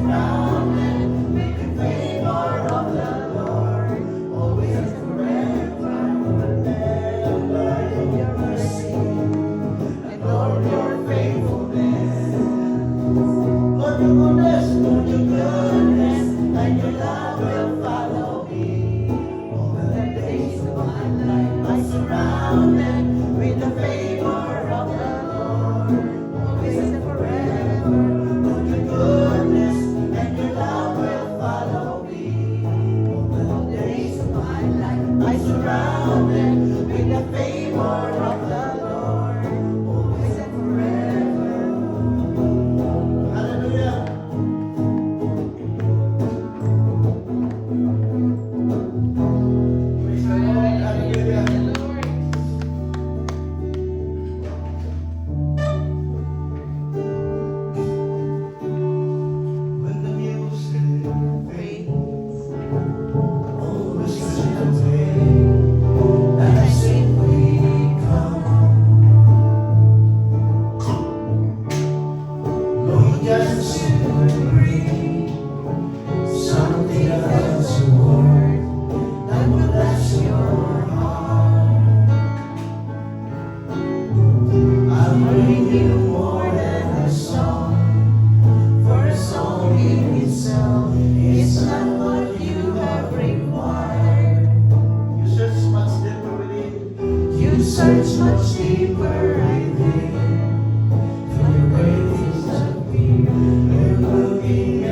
surrounded with the favor of the Lord, always and forever. Remember your mercy and all your faithfulness. Lord, your goodness, Lord, your goodness, and your love will follow me all the days of my life. I'm surrounded with the favor of the Lord, always and forever. Lord, your goodness and your love will follow me all the days of my life. I'm surrounded with the favor of the Lord, always and forever. Hallelujah. Praise the Lord. Hallelujah. When the music fades, always slip away, and I simply come. Lord, just to bring something else to word that will bless your heart. I'll bring you more than a song, for a song in itself is not what you have required. You search much deeper within. You search much deeper within. For your great things appear. You're looking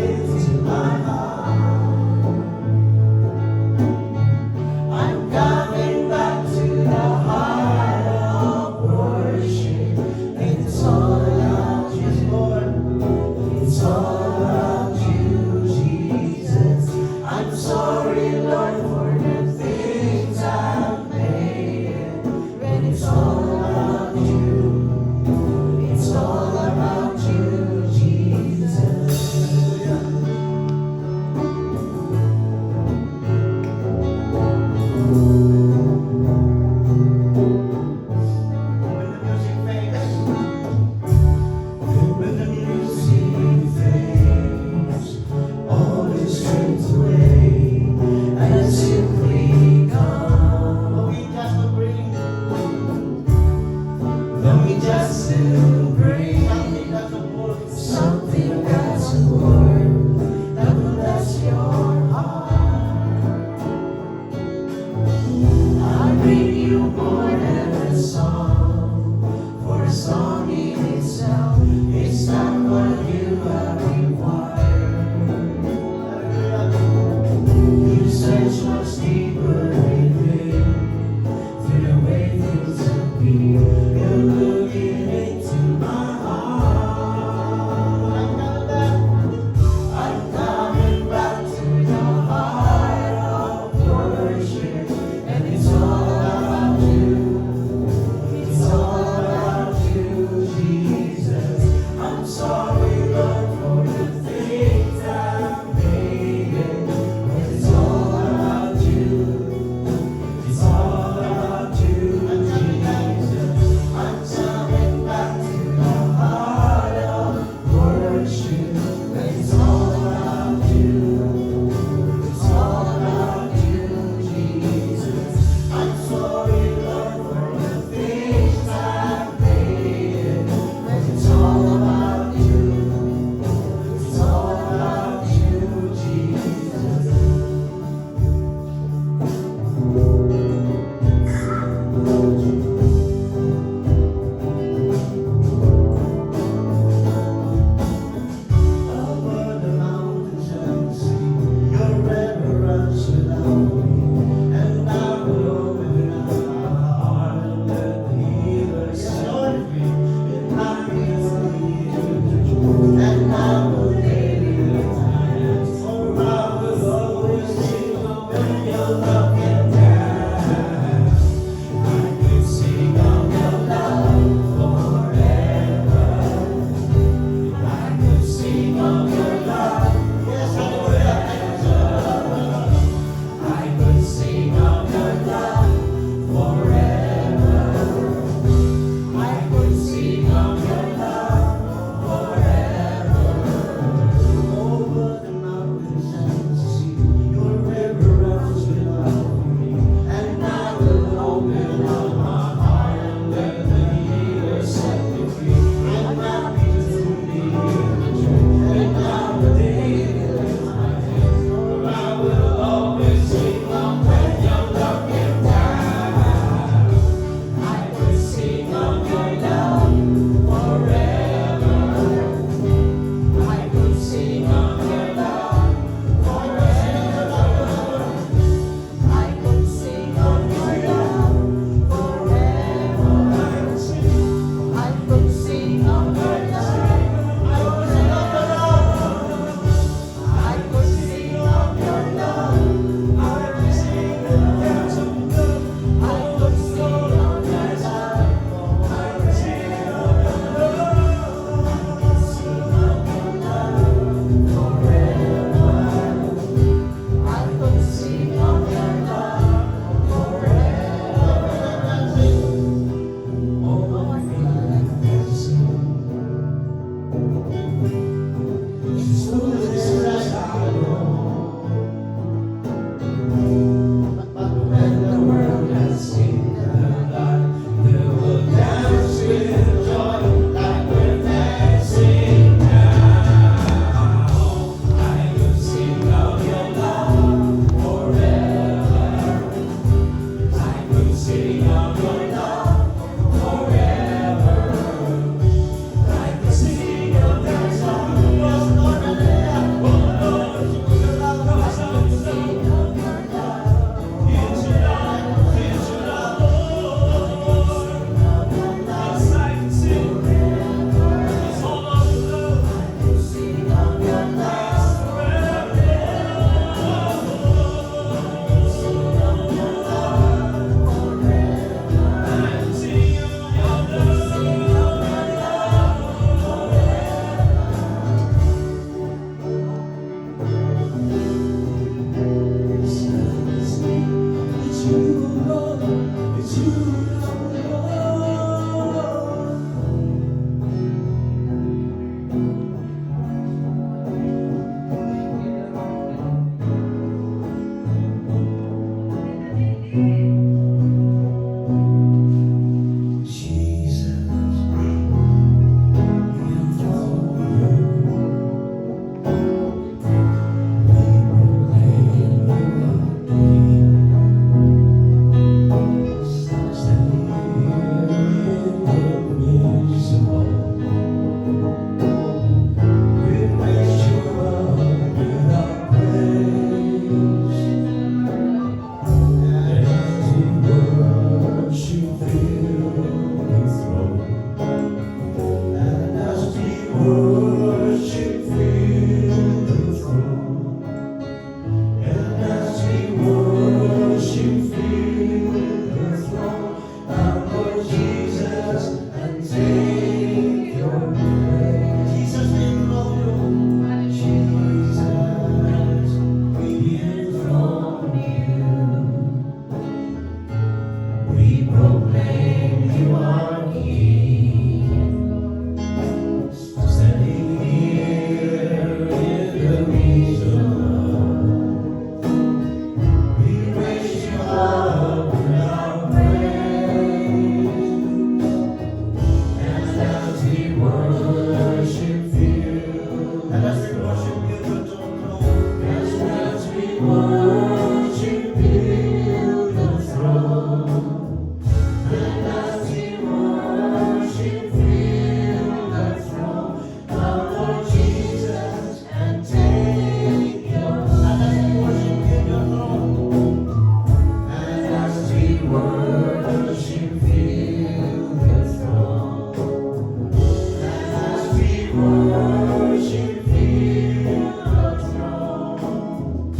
worship fill the throne,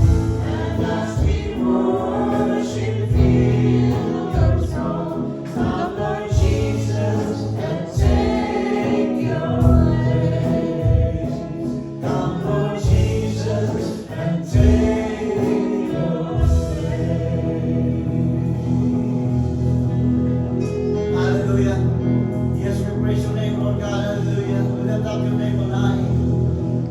and as we worship fill the throne, come Lord Jesus and take your place. Come Lord Jesus and take your place. Hallelujah. Yes, we praise your name, Lord God. Hallelujah. We lift up your name on high.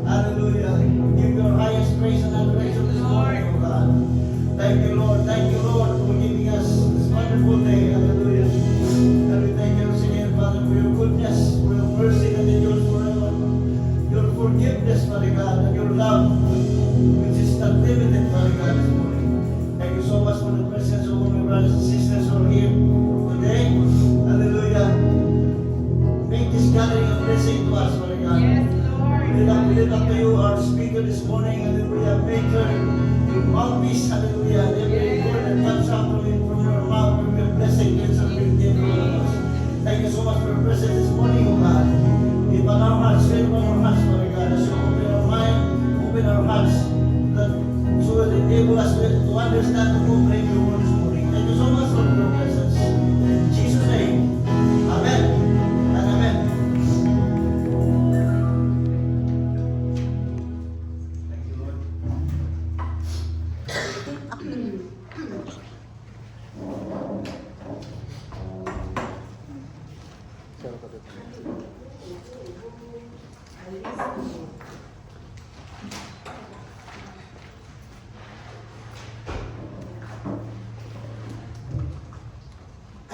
Hallelujah. Give your highest praise and adoration this morning, oh God. Thank you, Lord. Thank you, Lord, for giving us this wonderful day. Hallelujah. And we thank you, again, Father, for your goodness, for your mercy that endures forever. Your forgiveness, Father God, and your love, which is not limited, Father God, this morning. Thank you so much for the presence of all my brothers and sisters who are here today. Hallelujah. Make this gathering a blessing to us, Father God. Yes, Lord. We lift up to you, our speaker this morning. Hallelujah. Make her your mouthpiece. Hallelujah. And every word that comes out from your mouth will be a blessing to us and will give to all of us. Thank you so much for your presence this morning, oh God. Give on our hearts, fill on our hearts, Father God. As you open our mind, open our hearts, that so that enable us to understand and comprehend your word this morning. Thank you so much for your presence. In Jesus' name. Amen. And amen. Thank you, Lord.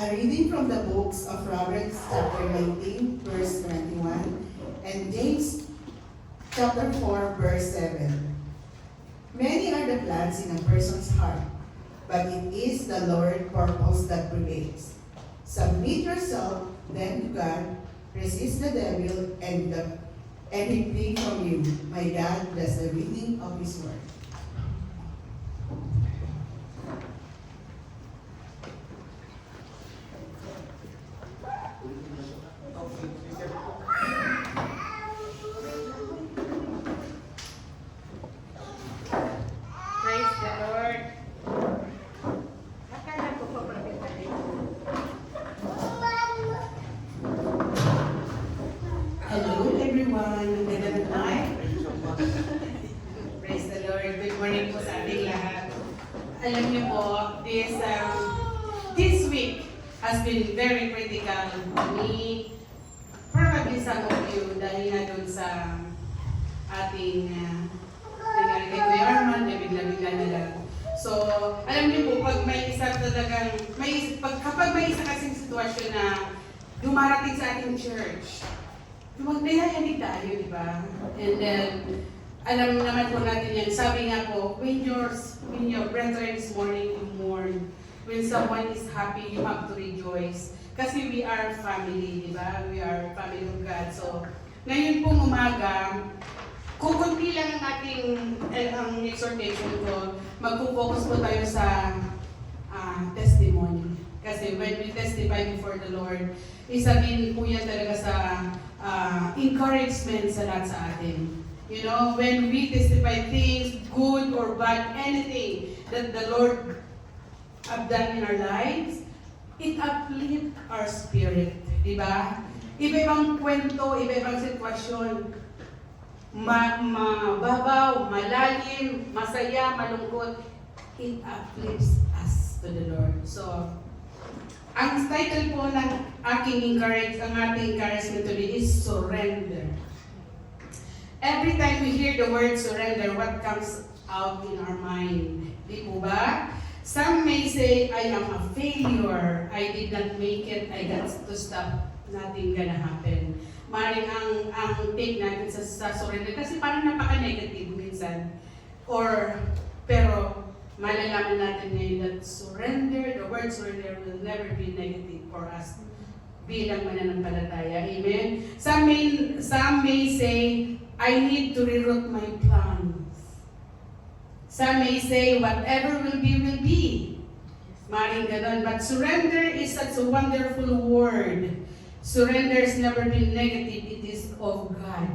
A reading from the books of Proverbs chapter 19, verse 21, and James chapter 4, verse 7. Many are the plans in a person's heart, but it is the Lord's purpose that prevails. Submit yourself then to God, resist the devil, and he flee from you. My God bless the reading of his word. Praise the Lord. Akala ko pa propeta rin. Hello everyone, magandang night. Praise the Lord. Good morning po sa ating lahat. Alam niyo po, this week has been very critical to me. Probably some of you dahil nga doon sa ating nangyari kay Kuya Arman, na bigla-bigla na lang. So, alam niyo po, pag may isa talagang, kapag may isa kasing sitwasyon na dumarating sa ating church, magdayayanig tayo, di ba? And then, alam naman po natin yan, sabi nga po, when your brethren is mourning, you mourn. When someone is happy, you have to rejoice. Kasi we are family, di ba? We are family of God. So, ngayon pong umaga, kukunti lang ang ating ang exhortation ko, magpo-focus po tayo sa testimony. Kasi when we testify before the Lord, isa din po yan talaga sa encouragement sa lahat sa atin. You know, when we testify things, good or bad, anything that the Lord have done in our lives, it uplifts our spirit. Diba? Iba-ibang kwento, iba-ibang sitwasyon, mababaw, malalim, masaya, malungkot, it uplifts us to the Lord. So, ang title po ng ating encouragement today is surrender. Every time we hear the word surrender, what comes out in our mind? Di po ba? Some may say, I am a failure. I did not make it. I got to stop. Nothing gonna happen. Maring ang take natin sa surrender kasi parang napaka-negative minsan. Pero malalaman natin ngayon that surrender, the word surrender will never be negative for us bilang mananampalataya. Amen? Some may say, I need to reroute my plans. Some may say, whatever will be, will be. Maring ganun. But surrender is such a wonderful word. Surrender has never been negative, it is of God.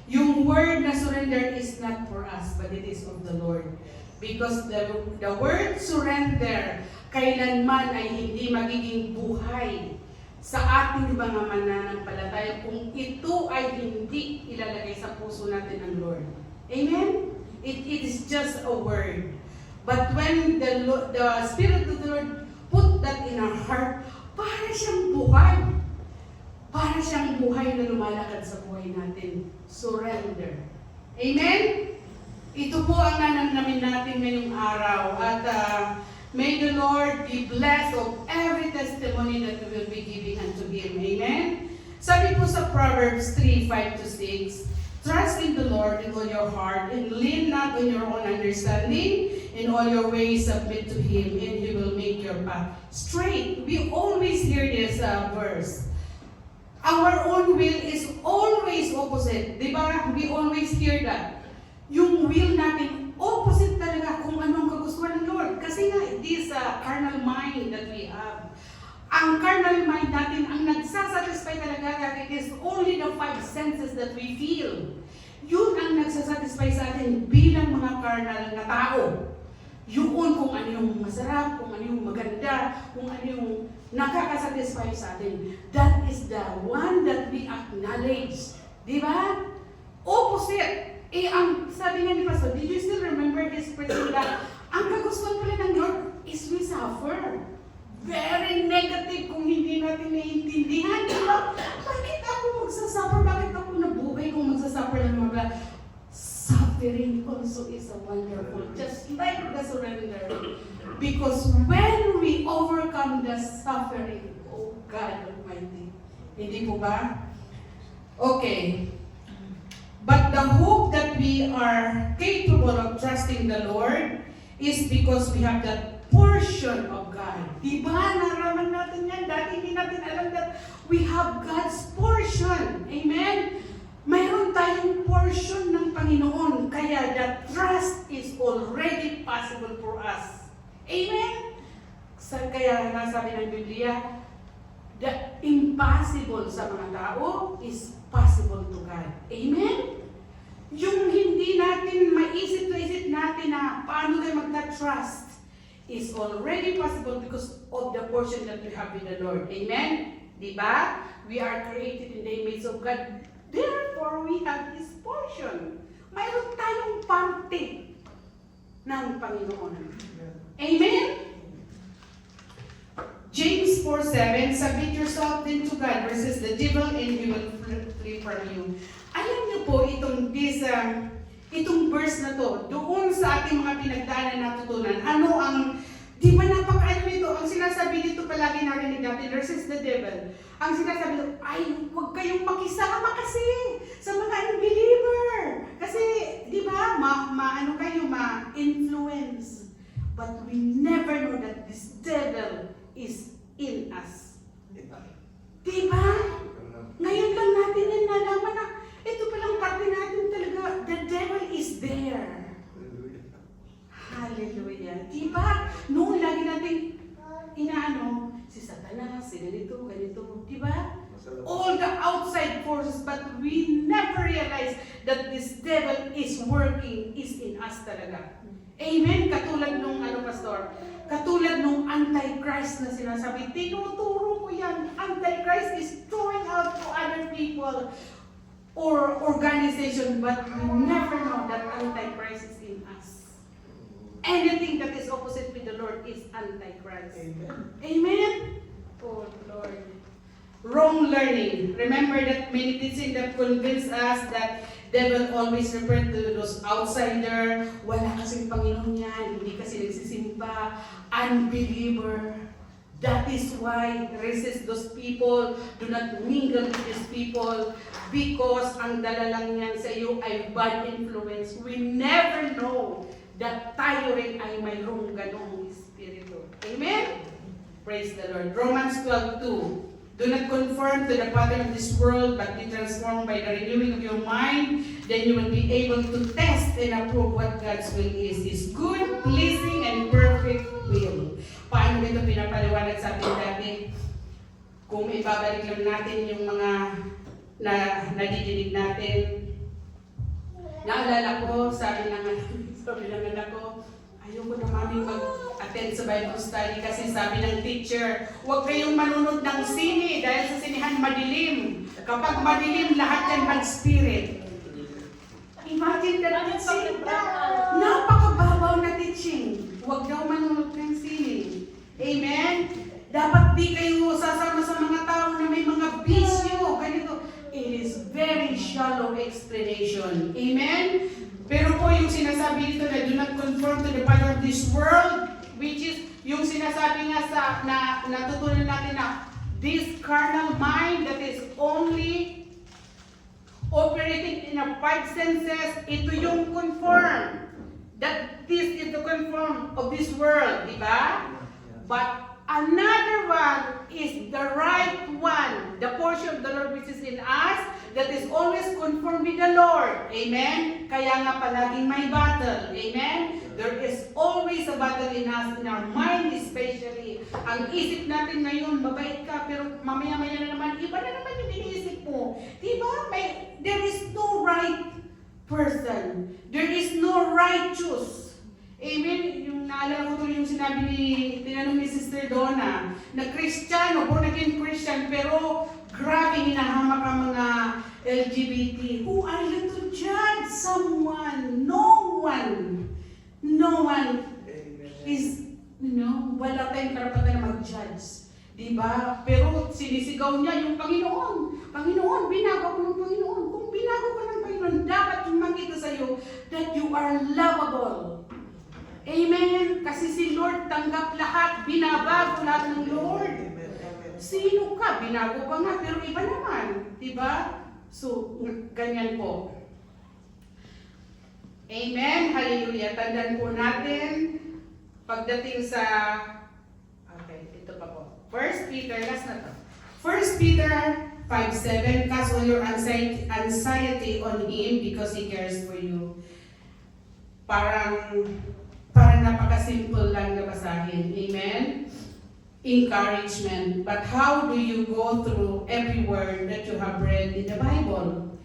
Yung word na surrender is not for us, but it is of the Lord. Because the word surrender, kailanman ay hindi magiging buhay sa ating mga mananampalataya kung ito ay hindi ilalagay sa puso natin ng Lord. Amen? It is just a word. But when the Spirit of the Lord put that in our heart, para siyang buhay. Para siyang buhay na lumalakad sa buhay natin. Surrender. Amen? Ito po ang nanamnamin natin ngayong araw. At may the Lord be blessed of every testimony that we will be giving unto Him. Amen? Sabi po sa Proverbs 3:5-6, trust in the Lord with all your heart and lean not on your own understanding. In all your ways submit to Him and He will make your path straight. We always hear this verse. Our own will is always opposite. Di ba? We always hear that. Yung will natin, opposite talaga kung anong kagustuhan ng Lord. Kasi nga, this carnal mind that we have. Ang carnal mind natin, ang nagsasatisfy talaga that it is only the five senses that we feel. Yun ang nagsasatisfy sa atin bilang mga carnal na tao. Yun kung ano yung masarap, kung ano yung maganda, kung ano yung nakakasatisfy sa atin. That is the one that we acknowledge. Di ba? Opposite. Ang sabi nga ni Pastor, did you still remember this person that ang kagustuhan pala ng Lord is we suffer. Very negative kung hindi natin naiintindihan. Diba? Bakit ako magsasuffer? Bakit ako nabuhay kung magsasuffer ng mga suffering also is a wonderful, just like the surrender. Because when we overcome the suffering, oh God Almighty, hindi po ba? Okay. But the hope that we are capable of trusting the Lord is because we have that portion of God. Diba? Naraman natin yan. Dati hindi natin alam that we have God's portion. Amen? Mayroon tayong portion ng Panginoon. Kaya the trust is already possible for us. Amen? Kaya nasabi ng Biblia, the impossible sa mga tao is possible to God. Amen? Yung hindi natin maisip natin na paano tayo magta-trust is already possible because of the portion that we have with the Lord. Amen? Diba? We are created in the image of God. Therefore, we have His portion. Mayroon tayong parte ng Panginoon. Amen? James 4:7, submit yourself then to God versus the devil and he will flee from you. Alam niyo po itong verse na to, doon sa ating mga pinagdaanan na natutunan, ano ang, di ba napakaano nito, ang sinasabi dito palagi narinig natin, versus the devil. Ang sinasabi nito, ay, huwag kayong makisama kasi sa mga unbeliever. Kasi, di ba, maano kayo, ma-influence. But we never know that this devil is in us. Diba? Ngayon lang natin yan nalaman na ito palang parte natin talaga, the devil is there. Hallelujah. Diba? Noon lagi natin inaano, si Satanas, si ganito, ganito. Diba? All the outside forces, but we never realize that this devil is working, is in us talaga. Amen? Katulad nung Pastor? Katulad nung Antichrist na sinasabi, tinuturo ko yan. Antichrist is throwing out to other people or organization, but we never know that Antichrist is in us. Anything that is opposite with the Lord is Antichrist. Amen. Amen? Oh Lord. Wrong learning. Remember that many teaching that convince us that devil always refer to those outsider, wala kasing Panginoon yan, hindi kasi nagsisimba, unbeliever. That is why resist those people, do not mingle with these people, because ang dala lang yan sa iyo ay bad influence. We never know that tayo rin ay mayroong ganong espiritu. Amen? Praise the Lord. Romans 12:2. Do not conform to the pattern of this world, but be transformed by the renewing of your mind. Then you will be able to test and approve what God's will is. His good, pleasing, and perfect will. Paano ito pinapaliwanag sa atin dati? kung ibabalik lang natin yung mga nadidinig natin. Naalala ko, sabi ng anak ko, ayoko na mami mag-attend sa Bible study kasi sabi ng teacher, huwag kayong manunod ng sine dahil sa sinehan madilim. Kapag madilim, lahat yan bad spirit. Imagine that teaching. Napakababaw na teaching. Huwag daw manunod ng sine. Amen? Dapat di kayo sasama sa mga tao na may mga bisyo. Ganito. It is very shallow explanation. Amen? Pero po yung sinasabi dito na do not conform to the pattern of this world, which is yung sinasabi nga sa natutunan natin na this carnal mind that is only operating in the five senses, ito yung conform. That this is the conform of this world, di ba? But another one is the right one, the portion of the Lord which is in us, that is always conformed with the Lord. Amen? Kaya nga palaging may battle. Amen? There is always a battle in us, in our mind especially. Ang isip natin ngayon, mabait ka, pero mamaya-maya na naman, iba na naman yung iniisip mo. Diba? There is no right person. There is no righteous. Amen? Yung naalala ko to yung sinabi tinanong ni Sister Donna, na Kristiyano, born again Christian, pero grabe hinahamak ang mga LGBT. Who are you to judge someone? No one. No one is, wala tayong karapatan na mag-judge. Diba? Pero sinisigaw niya yung Panginoon. Panginoon, binago ko ng Panginoon. Kung binago ko ng Panginoon, dapat yung makita sa'yo that you are lovable. Amen? Kasi si Lord tanggap lahat. Binabago lahat ng Lord. Sino ka? Binago ka nga, pero iba naman. Diba? So, ganyan po. Amen? Hallelujah. Tandaan po natin, pagdating sa, okay, ito pa po. 1 Peter, last na to. 1 Peter 5:7, cast all your anxiety on Him because He cares for you. Parang napaka-simple lang na basahin. Amen? Encouragement. But how do you go through every word that you have read in the Bible?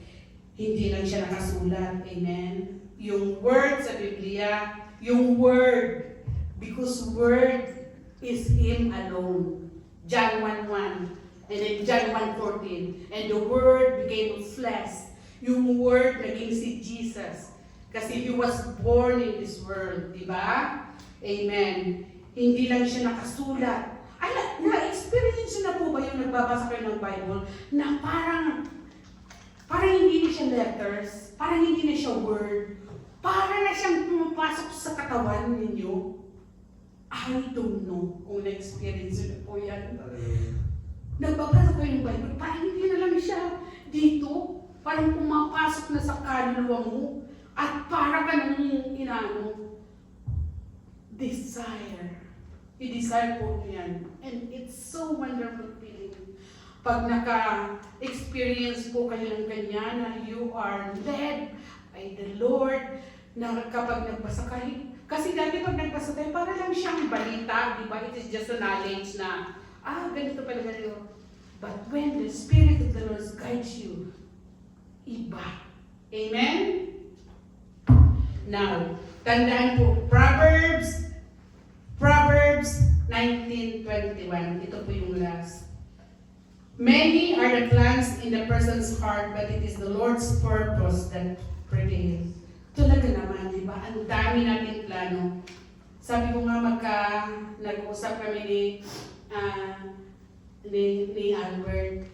Hindi lang siya nakasulat. Amen? Yung word sa Biblia, yung word, because word is Him alone. John 1:1, and then John 1:14, and the word became flesh. Yung word naging si Jesus. Kasi He was born in this world. Diba? Amen? Hindi lang siya nakasulat. Na-experience na po ba yung nagbabasa kayo ng Bible na parang hindi na siya letters, parang hindi na siya word, parang na siyang pumapasok sa katawan ninyo? I don't know kung na-experience na po yan. Nagbabasa kayo ng Bible, parang hindi na lang siya dito, parang pumapasok na sa kaluluwa mo at parang ka nang desire. I-desire po yan. And it's so wonderful feeling. Pag naka-experience po kayo ng ganyan na you are led by the Lord, na kapag nagbasa kayo, kasi dati pag nagbasa tayo, para lang siyang balita, di ba? It is just a knowledge na, ganito pala ganito. But when the Spirit of the Lord guides you, iba. Amen? Now, tandaan po, Proverbs 19:21. Ito po yung last. Many are the plans in the person's heart, but it is the Lord's purpose that prevails. Talaga naman, di ba? Ang dami natin plano. Sabi ko nga nag-usap kami ni Albert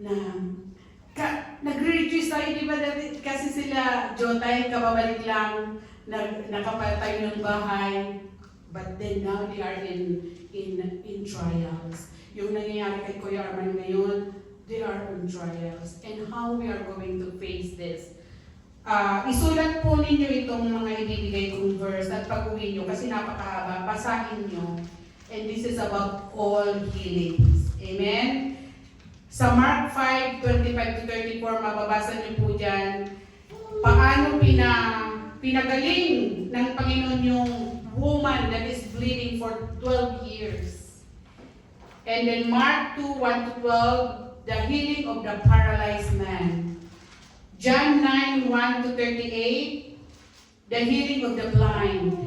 na nagre-reduce tayo, di ba? Kasi sila, Jotay, kababalik lang, nakapatayo ng bahay. But then now they are in trials. Yung nangyayari kay Kuya Arman ngayon, they are on trials. And how we are going to face this? Isulat po ninyo itong mga ibibigay kong verse at pag-uwi nyo kasi napakahaba. Basahin nyo. And this is about all healings. Amen? Sa Mark 5:25-34, mababasa nyo po dyan paano pinagaling ng Panginoon yung woman that is bleeding for 12 years. And then Mark 2, 1 to 12, the healing of the paralyzed man. John 9, 1 to 38, the healing of the blind.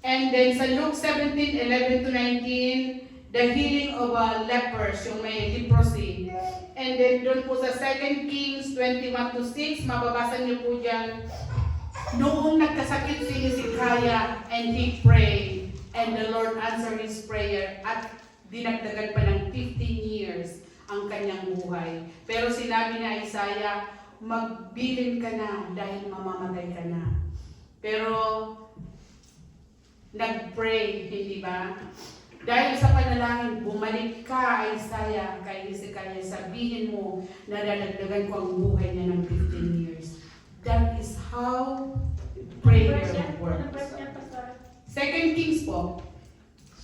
And then sa Luke 17, 11 to 19, the healing of lepers, yung may leprosy. And then doon po sa 2 Kings 21 to 6, mababasa niyo po dyan, noong nagkasakit si Hezekiah and he prayed, and the Lord answered his prayer at dinagdagan pa ng 15 years ang kanyang buhay. Pero sinabi ni Isaiah, magbilin ka na dahil mamamatay ka na. Pero nag-pray, hindi ba? Dahil sa panalangin, bumalik ka, Isaiah, kay Hezekiah, sabihin mo na dadagdagan ko ang buhay niya ng 15 years. That is how prayer works. 2 Kings po.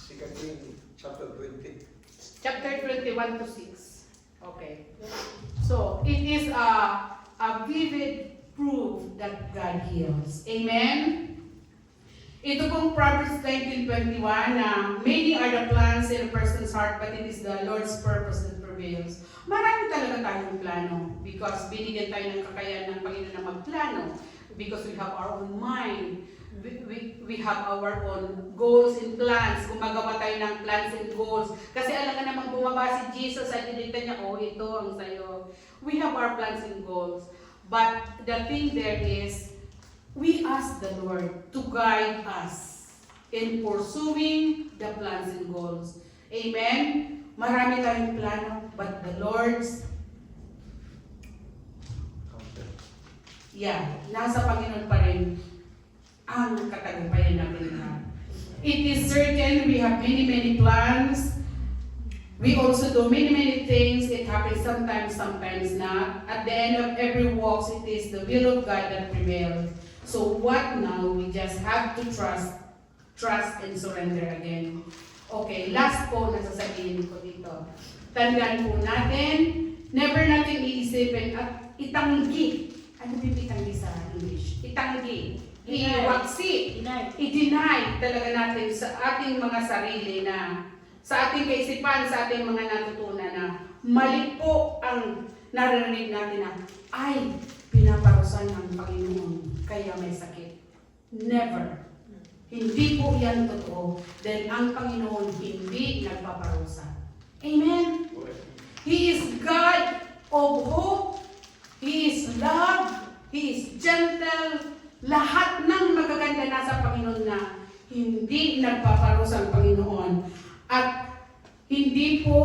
2 Kings chapter 20. Chapter 21 to 6. Okay. So, it is a vivid proof that God heals. Amen? Ito pong Proverbs 19:21 na many are the plans in a person's heart, but it is the Lord's purpose that prevails. Marami talaga tayong plano because binigyan tayo ng kakayahan ng Panginoon na magplano because we have our own mind. We have our own goals and plans. Gumagawa tayo ng plans and goals. Kasi alam nga naman bumaba si Jesus at dinita niya, oh, ito ang sayo. We have our plans and goals. But the thing there is, we ask the Lord to guide us in pursuing the plans and goals. Amen? Marami tayong plano, but the Lord's, nasa Panginoon pa rin ang katagumpayan natin lahat. It is certain we have many plans. We also do many things. It happens sometimes not. At the end of every walk, it is the will of God that prevails. So what now? We just have to trust and surrender again. Okay, last po na sasabihin ko dito. Tandaan po natin, never natin iisipin at itanggi. Ano yung itanggi sa English? Itanggi. I-waksi. I-deny talaga natin sa ating mga sarili na, sa ating kaisipan, sa ating mga natutunan na mali po ang naririnig natin na ay pinaparusahan ng Panginoon kaya may sakit. Never. Hindi po yan totoo dahil ang Panginoon hindi nagpaparusa. Amen? He is God of hope. He is love. He is gentle. Lahat ng magaganda nasa Panginoon na hindi nagpaparusa ang Panginoon. At hindi po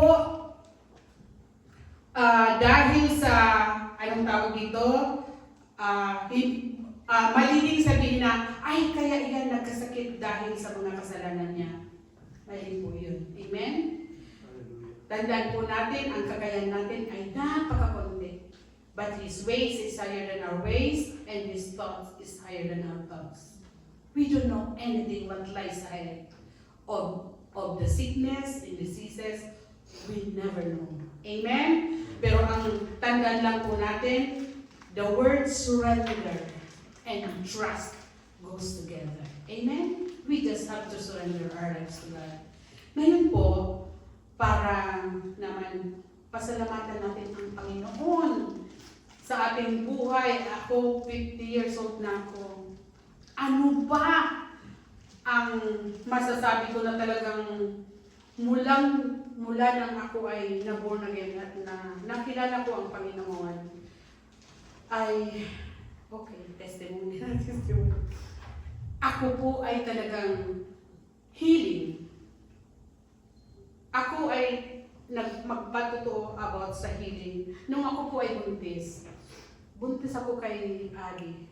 dahil sa, anong tawag dito, mali sabihin na, ay kaya iyan nagkasakit dahil sa mga kasalanan niya. Mali po yun. Amen? Tandaan po natin, ang kakayahan natin ay napakakonti. But His ways is higher than our ways, and His thoughts is higher than our thoughts. We don't know anything what lies ahead of the sickness and diseases. We never know. Amen? Pero ang tandaan lang po natin, the word surrender and trust goes together. Amen? We just have to surrender our lives to God. Ngayon po, para naman pasalamatan natin ang Panginoon sa ating buhay. Ako, 50 years old na ako. Ano ba ang masasabi ko na talagang mula nang ako ay na-born again at nakilala ko ang Panginoon ay, okay, testimony. Ako po ay talagang healing. Ako ay magpatotoo about sa healing. Nung ako po ay buntis ako kay Ali.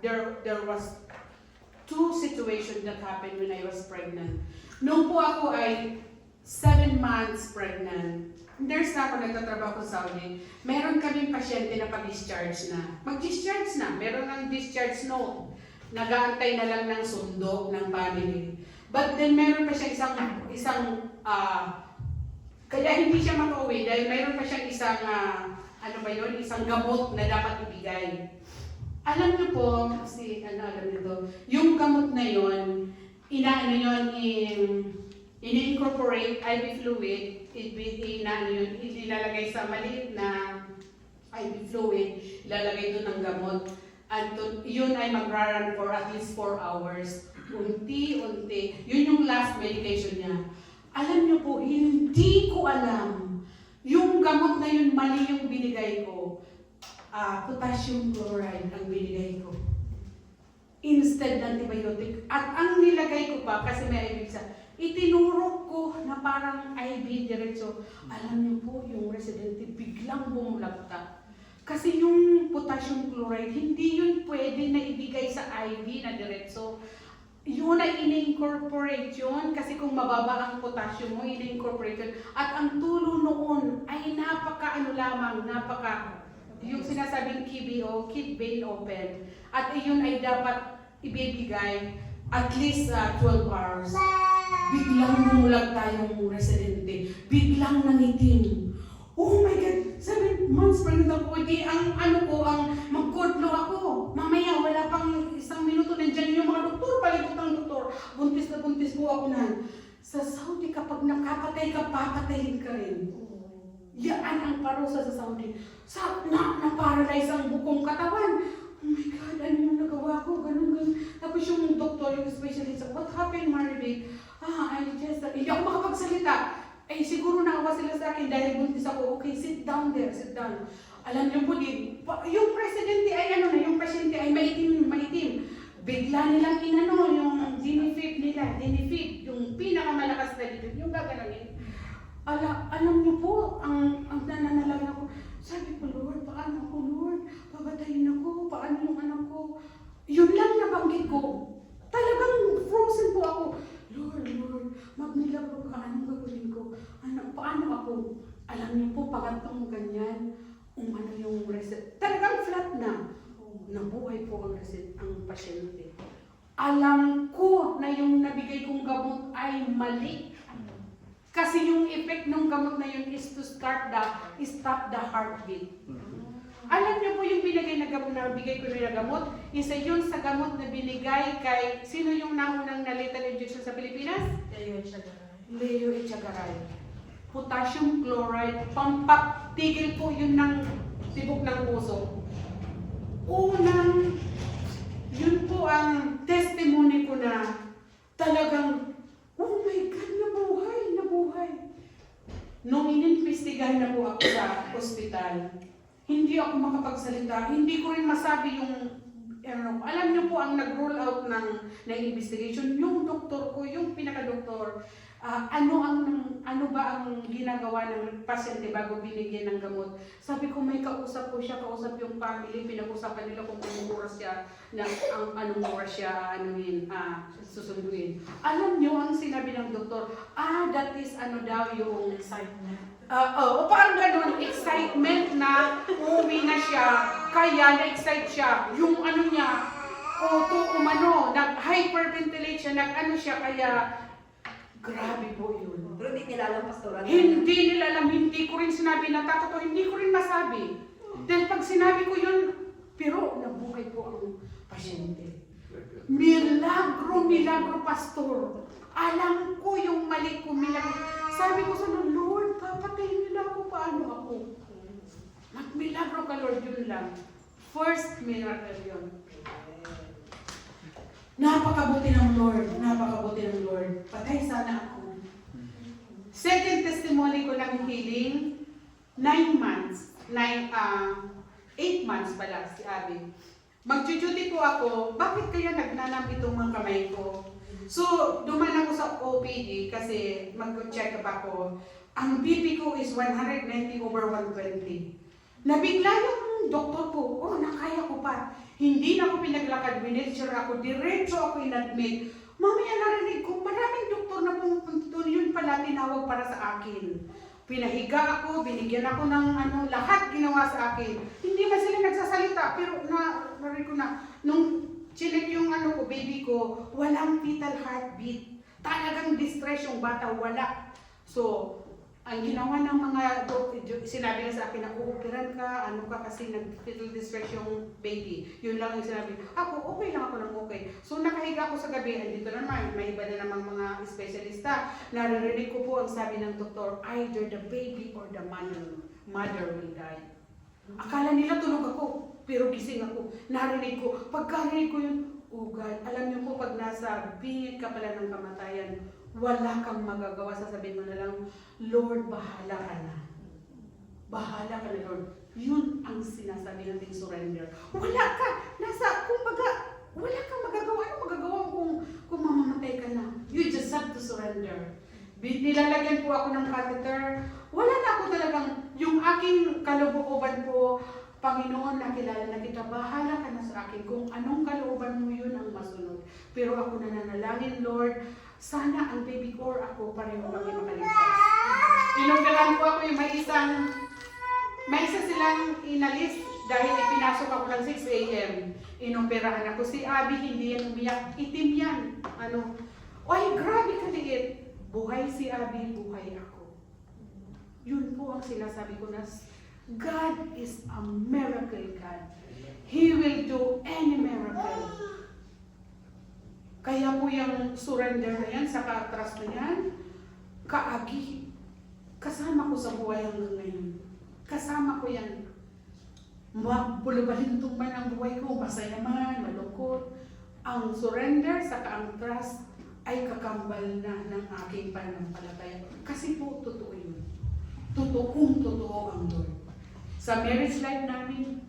There was two situations that happened when I was pregnant. Nung po ako ay 7 months pregnant, nurse na ako, nagtatrabaho sa Saudi, meron kaming pasyente na pag-discharge na. Mag-discharge na, meron ng discharge note. Nag-aantay na lang ng sundo ng family. But then meron pa siya isang kaya hindi siya makauwi dahil mayroon pa siyang isang isang gamot na dapat ibigay. Alam niyo po, kasi alam niyo to, yung gamot na yon, ini-incorporate IV fluid, ilalagay sa maliit na IV fluid, ilalagay doon ng gamot. At yun ay magra-run for at least 4 hours. Unti-unti. Yun yung last medication niya. Alam niyo po, hindi ko alam. Yung gamot na yun, mali yung binigay ko. Potassium chloride ang binigay ko. Instead ng antibiotic. At ang nilagay ko pa, kasi may ibig sa, itinurok ko na parang IV diretso. Alam niyo po, yung residente biglang bumulagta. Kasi yung potassium chloride, hindi yun pwede na ibigay sa IV na diretso. Yun ay in-incorporate yun kasi kung mababa ang potassium mo, in-incorporate yun. At ang tulo noon ay yung sinasabing KBO, Keep Vein Open. At iyon ay dapat ibibigay at least 12 hours. Biglang bumulag tayong residente. Biglang nangitim. Oh my God! 7 months pregnant ako. Hindi ang mag-godflow ako. Mamaya wala pang 1 minuto nandiyan yung mga doktor, palibot ng doktor. Buntis na buntis po ako na. Sa Saudi kapag nakapatay ka, papatayin ka rin. Yan ang parusa sa Saudi. Na-paralyze ang bukong katawan. Oh my God, ano yung nagawa ko? Ganun. Tapos yung doktor, yung specialist, what happened, Maribig? Hindi ako makapagsalita. Siguro naawa sila sa akin dahil buntis ako. Okay, sit down there, sit down. Alam niyo po din, yung presidente ay yung pasyente ay maitim. Bigla nilang yung Dinifib, yung pinakamalakas na dito, yung gagalanin. Alam niyo po, ang nananalangin ako, sabi ko, Lord, paano ako, Lord? Babatayin ako, paano yung anak ko? Yun lang nabanggit ko. Talagang frozen po ako. Lord, magmilagro ka, anong gagawin ko? Paano ako? Alam niyo po, pagkatong ganyan, yung reset, talagang flat na. Nabuhay po ang pasyente. Alam ko na yung nabigay kong gamot ay mali. Kasi yung effect ng gamot na yun is to stop the heartbeat. Alam niyo po yung binigay na gamot na bigay ko na gamot, isa yun sa gamot na binigay kay, sino yung naunang na lethal injection sa Pilipinas? Leo Echegaray. Potassium chloride, pampaptigil po yun ng tibok ng puso. Yun po ang testimony ko na talagang, oh my God, nabuhay. Nung inimbestigahan na po ako sa ospital, hindi ako makapagsalita, hindi ko rin masabi alam niyo po ang nag-roll out ng investigation, yung doktor ko, yung pinaka-doktor, ano ba ang ginagawa ng pasyente bago binigyan ng gamot. Sabi ko may kausap yung family, pinag-usapan nila kung anong oras siya, anong oras siya susunduin. Alam niyo ang sinabi ng doktor, that is yung excitement. Parang gano'n, excitement na uwi na siya, kaya na-excite siya. Yung nag-hyperventilate siya, kaya grabe po yun. Pero hindi nila alam, Pastor. Hindi nila alam, hindi ko rin sinabi, natakot ko, hindi ko rin masabi. Dahil pag sinabi ko yun, pero nabuhay po ang pasyente. Milagro, Pastor. Alam ko yung mali ko, milagro. Sabi ko sa Lord, papatayin nila ako, paano ako? Magmilagro ka, Lord, yun lang. First miracle yun. Napakabuti ng Lord. Patay sana ako. Second testimony ko ng healing, 8 months pala si Abby. Mag-duty po ako, bakit kaya nagnanam itong mga kamay ko? So, duman ako sa OPD kasi mag-check up ako. Ang BP ko is 190/120. Nabigla yung doktor ko, nakaya ko pa. Hindi na ako pinaglakad, wheelchair ako, diretso ako in-admit. Mamaya narinig ko, maraming doktor na pumupunta doon, yun pala tinawag para sa akin. Pinahiga ako, binigyan ako ng lahat ginawa sa akin. Hindi man sila nagsasalita, pero narinig ko na, nung chinek yung baby ko, walang fetal heartbeat. Talagang distress yung bata, wala. So, ang ginawa ng mga sinabi na sa akin na uukiran ka, ano ka kasi nag-fetal distress yung baby. Yun lang yung sinabi. Ako, okay lang ako ng okay. So nakahiga ako sa gabi, andito naman, may iba na namang mga espesyalista. Naririnig ko po ang sabi ng doktor, either the baby or the mother will die. Akala nila tulog ako, pero gising ako. Narinig ko, pagkarinig ko yun, oh God, alam niyo po pag nasa bingit ka pala ng kamatayan, wala kang magagawa, sasabihin mo na lang, Lord, bahala ka na. Bahala ka na, Lord. Yun ang sinasabi nating surrender. Wala ka, kumbaga, wala kang magagawa. Ano magagawa kung mamamatay ka na? You just have to surrender. Nilalagyan po ako ng catheter. Wala na ako talagang, yung aking kalooban po, Panginoon, nakilala na kita, bahala ka na sa akin. Kung anong kalooban mo, yun ang masunod. Pero ako nananalangin, Lord, sana ang baby ko or ako pareho kami makaligtas. Inoperahan ko ako yung may isa silang inalis dahil ipinasok ako ng 6 a.m. Inoperahan ako. Si Abby, hindi yan umiyak. Itim yan. Ay, grabe kaliit. Buhay si Abby, buhay ako. Yun po ang sinasabi ko na God is a miracle God. He will do any miracle. Kaya po yung surrender na yan, sa ka-trust na yan, kaagi. Kasama ko sa buhay hanggang ngayon. Kasama ko yan. Bulubalintong man ang buhay ko, masaya man, malungkot. Ang surrender sa ang trust ay kakambal na ng aking pananampalataya. Kasi po, totoo yun. Totoo ang Lord. Sa marriage life namin,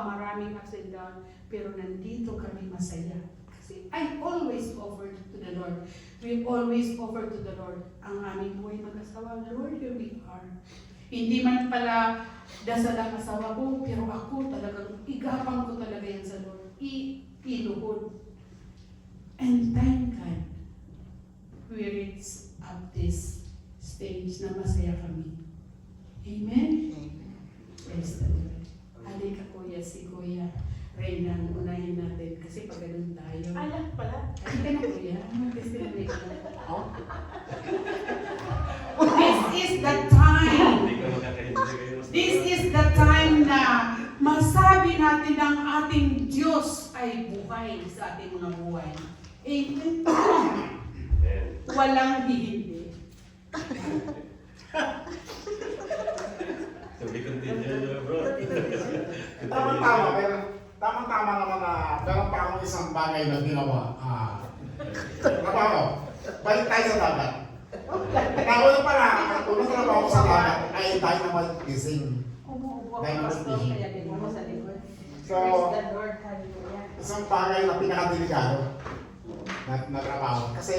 maraming ups and down, pero nandito kami masaya. Kasi I always offer to the Lord. We always offer to the Lord ang aming buhay mag-asawa. Lord, here we are. Hindi man pala dasal ang asawa ko, pero ako talagang igapang ko talaga yan sa Lord. Iluhod. And thank God, we reach up this stage na masaya kami. Amen? Praise the Lord. Halika kuya, si Kuya Reyna, unahin natin kasi pag ganun tayo. Alam pala. Halika na kuya, mag-testimony ka na. This is the time. This is the time na masabi natin ang ating Diyos ay buhay sa ating mga buhay. Amen? Walang hihindi. To be continued, bro. Tama-tama naman na meron pa akong isang bagay na ginawa. Trabaho. Balik tayo sa dagat. Una trabaho ko sa dagat ay dynamite fishing. Umuupo Dahil ako mas sa fishing. kaya din mo sa likod. So, Praise the Lord, hallelujah. isang bagay na pinakadelikado na trabaho. Kasi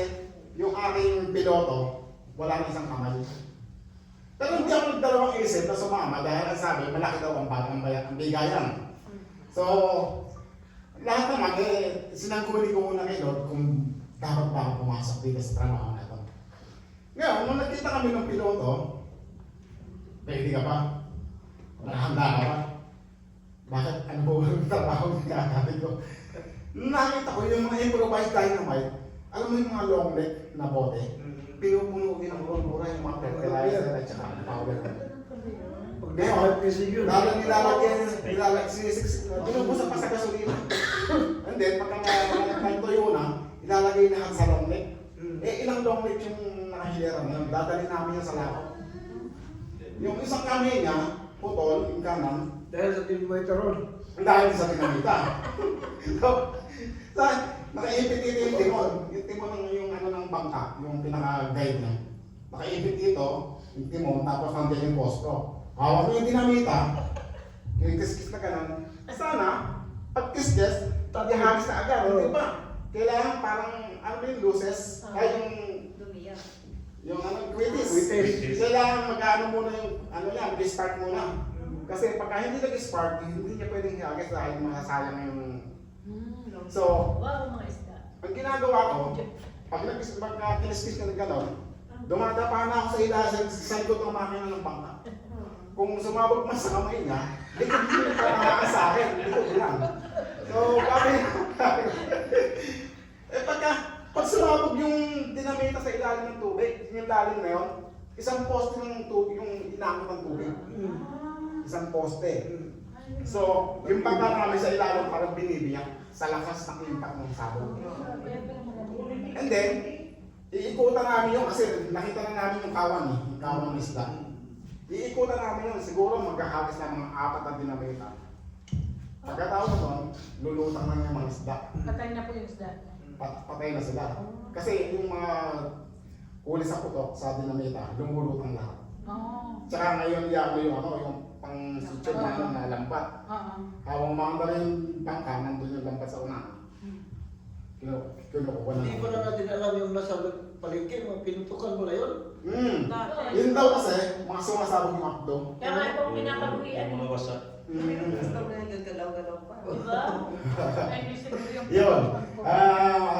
yung aking piloto, wala na isang kamay. Pero hindi ako nagdalawang isip na sumama dahil ang sabi, malaki daw ang bigayan. So, lahat naman, sinangkuli ko muna kay Lord kung dapat ba ako pumasok dito sa trabaho na ito. Ngayon, nung nagkita kami ng piloto, ready ka pa? Nakahanda ka pa? Bakit? Ano ba ang trabaho na gagawin ko? Nakita ko yung mga improvised dynamite, alam mo yung mga long neck na bote, pinupuno din ng mura yung mga fertilizer at saka powder. Ngayon, binubusap pa sa gasolina. And then, pagka nagtuyo na, ilalagay na sa long neck. Ilang long neck yung nakahilera na yun, dadalhin namin yan sa lako. Yung isang kamay niya, putol, yung kanan, Dahil sa tinway taron. dahil sa pinamita. So, nakaipit dito yung timon. Yung timon yung ng bangka, yung pinaka-guide niya. Nakaipit dito, yung timon, tapos nandiyan yung posto. Hawak mo yung dinamita, yung kiskis na ganun. Sana, pag kiskis, ihagis na agad, hindi ba? Kailangan parang, yung luces, ay yung quitis. Kailangan mag-ano muna yung, restart muna. Kasi pagka hindi nag-spark, hindi niya pwedeng ihagis dahil masasayang yung... So, ang ginagawa ko, pag kiskis ka na gano'n, dumadapa na ako sa ilalim sa likod ng makina ng bangka. Kung sumabog man sa kamay niya, likod din ka sa akin, likod lang. So, pag sumabog yung dinamita sa ilalim ng tubig, yung lalim na yun, isang poste ng tubig, yung inakot ng tubig. Isang poste. So, yung bangka namin sa ilalim parang binibiyak sa lakas ng impact ng sabog. And then, iikutan namin yun kasi nakita na namin yung kawan ng isda. Iikutan namin yun, siguro magkakabis na mga 4 na dinamita. Pagkatapos nun, lulutang na yung mga isda. Patay na po yung isda. Patay na sila. Kasi yung mga huli sa putok, sa dinamita, lumulutang lahat. Oo. Tsaka ngayon yung pang suture namin na lambat. Oo. Habang maandar yung bangka, nandun yung lambat sa una. Kinukuha na. Hindi ko na natin alam yung nasa palengke, pinutukan mo na yun. Yun daw kasi, mga sumasabog yung akdo. Kaya nga po pinakabuhian. Yung mga wasak. Gusto mo na yung galaw-galaw pa. Diba? Ay, siguro yung... Yun.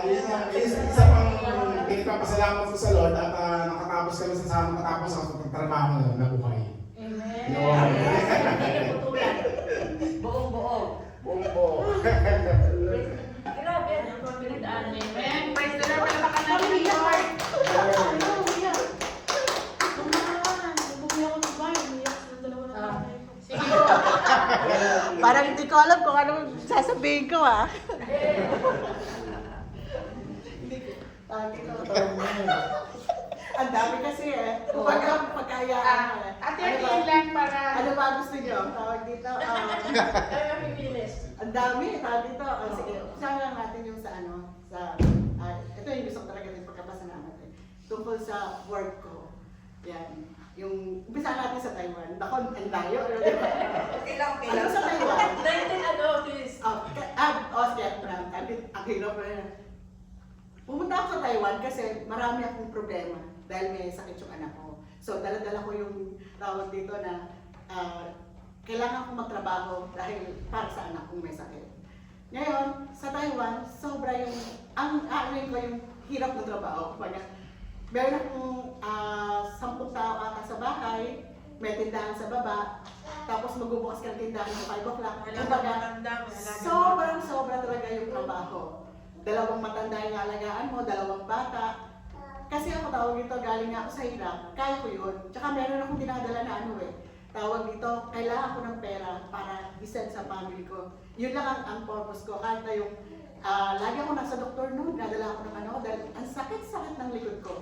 Isa pang pinagpapasalamat ko sa Lord at nakatapos kami sa sama matapos ako pagtrabaho na nabuhay. Amen. Yun. Hindi na putulan. Buong-buo. Bumbo. Grabe, ano po pinagdaan niya. Amen. Praise the Lord. Palakpakan natin ni Lord. Sige po. Parang hindi ko alam kung anong sasabihin ko ah. Ang dami kasi eh. Kumbaga pagkayaan mo eh. Ate, atin lang para... Ano ba gusto niyo? Tawag dito. Kaya pipilis. Ang dami. Tawag dito. Sige, usahan lang natin yung sa ano. Ito yung gusto ko talaga din pagkapasalamat eh. Tungkol sa work ko. Yan. Yung, umpisa natin sa Taiwan. Dako, ang layo. Okay lang, okay Ano sa Taiwan? Dahil ano, please. Sige, ang hirap na yun. Pumunta ako sa Taiwan kasi marami akong problema dahil may sakit yung anak ko. So, dala-dala ko yung tawag dito na kailangan ko magtrabaho dahil para sa anak kong may sakit. Ngayon, sa Taiwan, sobra yung, ko yung hirap ng trabaho. Kumbaga, meron akong 10 tao ata sa bahay, may tindahan sa baba, tapos magbubukas ka ng tindahan ng 5 o'clock. Kumbaga, sobra talaga yung trabaho. 2 matanda yung alagaan mo, 2 bata. Kasi ako tawag dito, galing ako sa hirap, kaya ko yun. Tsaka meron akong dinadala na tawag dito, kailangan ko ng pera para isend sa family ko. Yun lang ang purpose ko. Kahit na yung, lagi ako nasa doktor noon, nadala ako ng dahil ang sakit-sakit ng likod ko.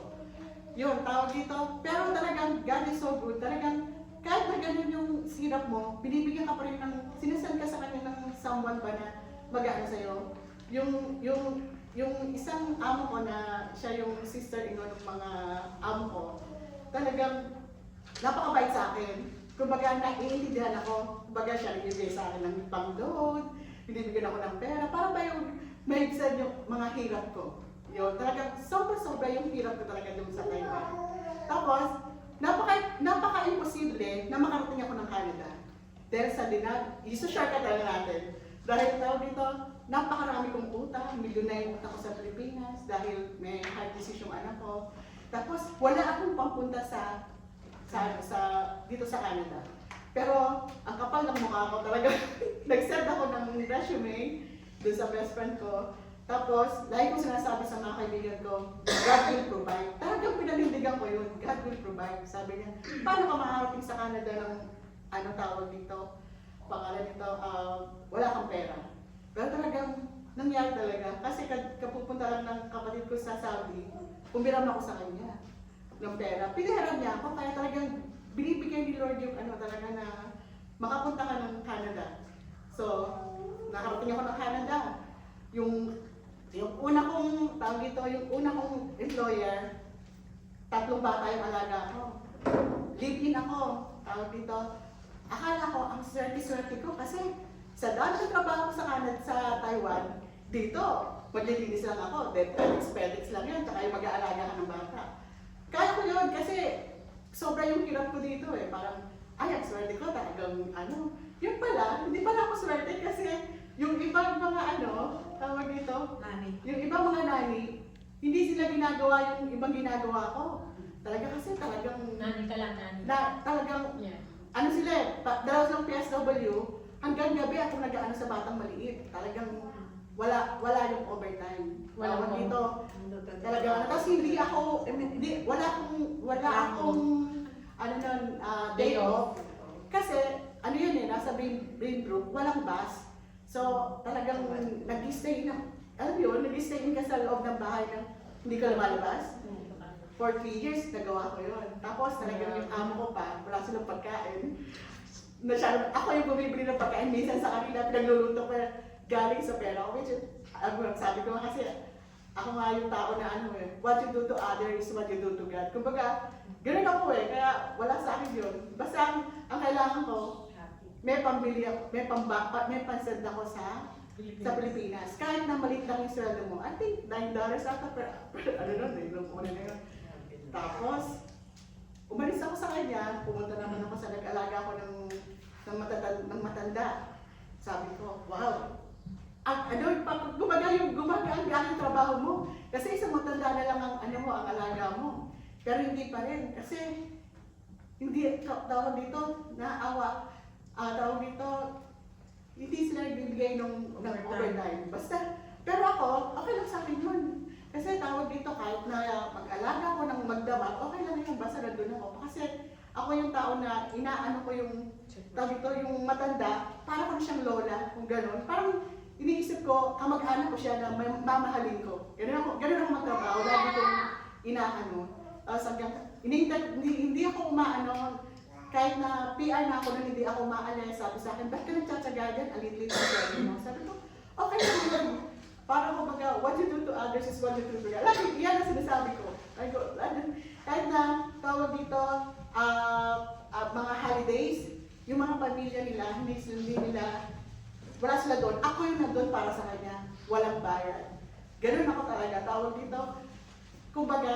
Yun, tawag dito. Pero talagang, God is so good. Talagang, kahit na ganun yung hirap mo, binibigyan ka pa rin ng, sinasend ka sa kanya ng someone pa na mag-ano sa'yo. Yung isang amo ko na siya yung sister-in-law ng mga amo ko, talagang napakabait sa akin. Kumbaga, naiintindihan ako. Kumbaga, siya nagbibigay sa akin ng pang-load, binibigyan ako ng pera, para ba yung mahigsan yung mga hirap ko. Yun, talagang sobra-sobra yung hirap ko talaga doon sa Taiwan. Tapos, napaka-imposible na makarating ako ng Canada. Dahil sa iso-share ka talaga natin. Dahil tawag dito, napakarami kong utang, milyon na yung utang ko sa Pilipinas dahil may heart disease yung anak ko. Tapos, wala akong pampunta dito sa Canada. Pero, ang kapal ng mukha ko talaga, nag-send ako ng resume doon sa best friend ko. Tapos, lagi kong sinasabi sa mga kaibigan ko, God will provide. Talagang pinanindigan ko yun, God will provide. Sabi niya, paano ka makarating sa Canada ng, tawag dito, pangalan nito, wala kang pera. Pero talagang nangyari talaga. Kasi kapupunta lang ng kapatid ko sa Saudi, pumiram ako sa kanya ng pera. Pinahiram niya ako, kaya talagang binibigyan ni Lord yung talaga na makapunta ka ng Canada. So, nakarating ako ng Canada. Yung una kong, tawag dito, yung una kong employer, 3 bata yung alaga ko. Live-in ako, tawag dito. Akala ko, ang swerte-swerte ko kasi sa dami ng trabaho ko sa Canada, sa Taiwan, dito, maglilinis lang ako. FedEx lang yun, tsaka yung mag-aalaga ka ng bata. Kaya ko yun kasi sobra yung hirap ko dito eh. Parang, ang swerte ko talagang yun pala, hindi pala ako swerte kasi yung ibang mga tawag dito, Nani. yung ibang mga nani, hindi sila ginagawa yung ibang ginagawa ko. Talaga kasi talagang, Nani ka lang, nani. talagang, Yeah. sila eh, 2 PSW, hanggang gabi ako nag-aano sa batang maliit. Talagang wala yung overtime. Walang Tawag dito, Ano talaga. Tapos wala akong, ano nun, day off. Kasi, ano yun nasa brain group, walang bus. So, talagang nag-stay na, alam yun, nag-stay in ka sa loob ng bahay na hindi ka lumalabas. For 3 years, nagawa ko yun. Tapos talagang yung amo ko pa, wala silang pagkain. Ako yung bumibili ng pagkain, minsan sa kanila, pinagluluto ko galing sa pera ko. Which, sabi ko nga kasi, ako nga yung tao na what you do to others is what you do to God. Kumbaga, ganun ako kaya wala sa akin yun. Basta ang kailangan ko, may pambili ako, may pansend ako sa Pilipinas. Kahit na maliit lang yung sweldo mo, I think $9 ata per ano nun nung una na yun. Tapos, umalis ako sa kanya, pumunta naman ako sa nag-alaga ko ng matanda. Sabi ko, wow! At gumaga ang galing trabaho mo. Kasi isang matanda na lang ang alaga mo. Pero hindi pa rin. Kasi, hindi, tawag dito, naawa. Tawag dito, hindi sila nagbibigay ng overtime. Basta, pero ako, okay lang sa akin yun. Kasi tawag dito, kahit na mag-alaga ko ng magdamag, okay lang yun, basta nandun ako. Kasi ako yung tao na inaano ko yung, tawag dito, yung matanda, para ko siyang lola, kung gano'n. Parang iniisip ko, kamag-anak ko siya na mamahalin ko. Ganun ako magtrabaho, lagi kong inaano. Hindi ako umaano, kahit na PR na ako nung hindi ako maalis, sabi sa akin, ba't ka nagtsatsaga dyan? Alit-lit mo. Sabi ko, okay lang yun. Para kumbaga, what you do to others is what you do to God. Lagi, yan ang sinasabi ko. Kahit na tawag dito, mga holidays, yung mga pamilya nila, hindi nila, wala sila doon. Ako yung nandun para sa kanya. Walang bayad. Ganun ako talaga. Tawag dito, kumbaga,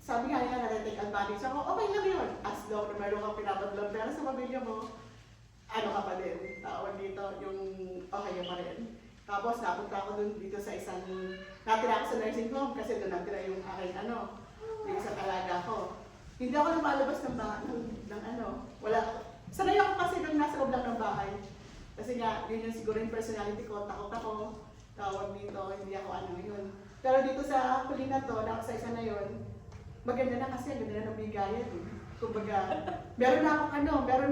sabi nga nila na-take advantage ako, okay lang yun. As long na meron kang pinapadlong pera sa pamilya mo, ano ka pa din. Tawag dito, yung okay pa rin. Tapos napunta ako dito sa isang, natira ako sa nursing home kasi doon natira yung aking yung isang alaga ko. Hindi ako lumalabas wala. Sanay ako kasi nung nasa loob lang ng bahay. Kasi nga, yun yung siguro yung personality ko, takot ako, tawag dito, hindi ako yun. Pero dito sa huli na to, sa isa na yun, maganda na kasi, ganda na ng bigayan. Kumbaga, meron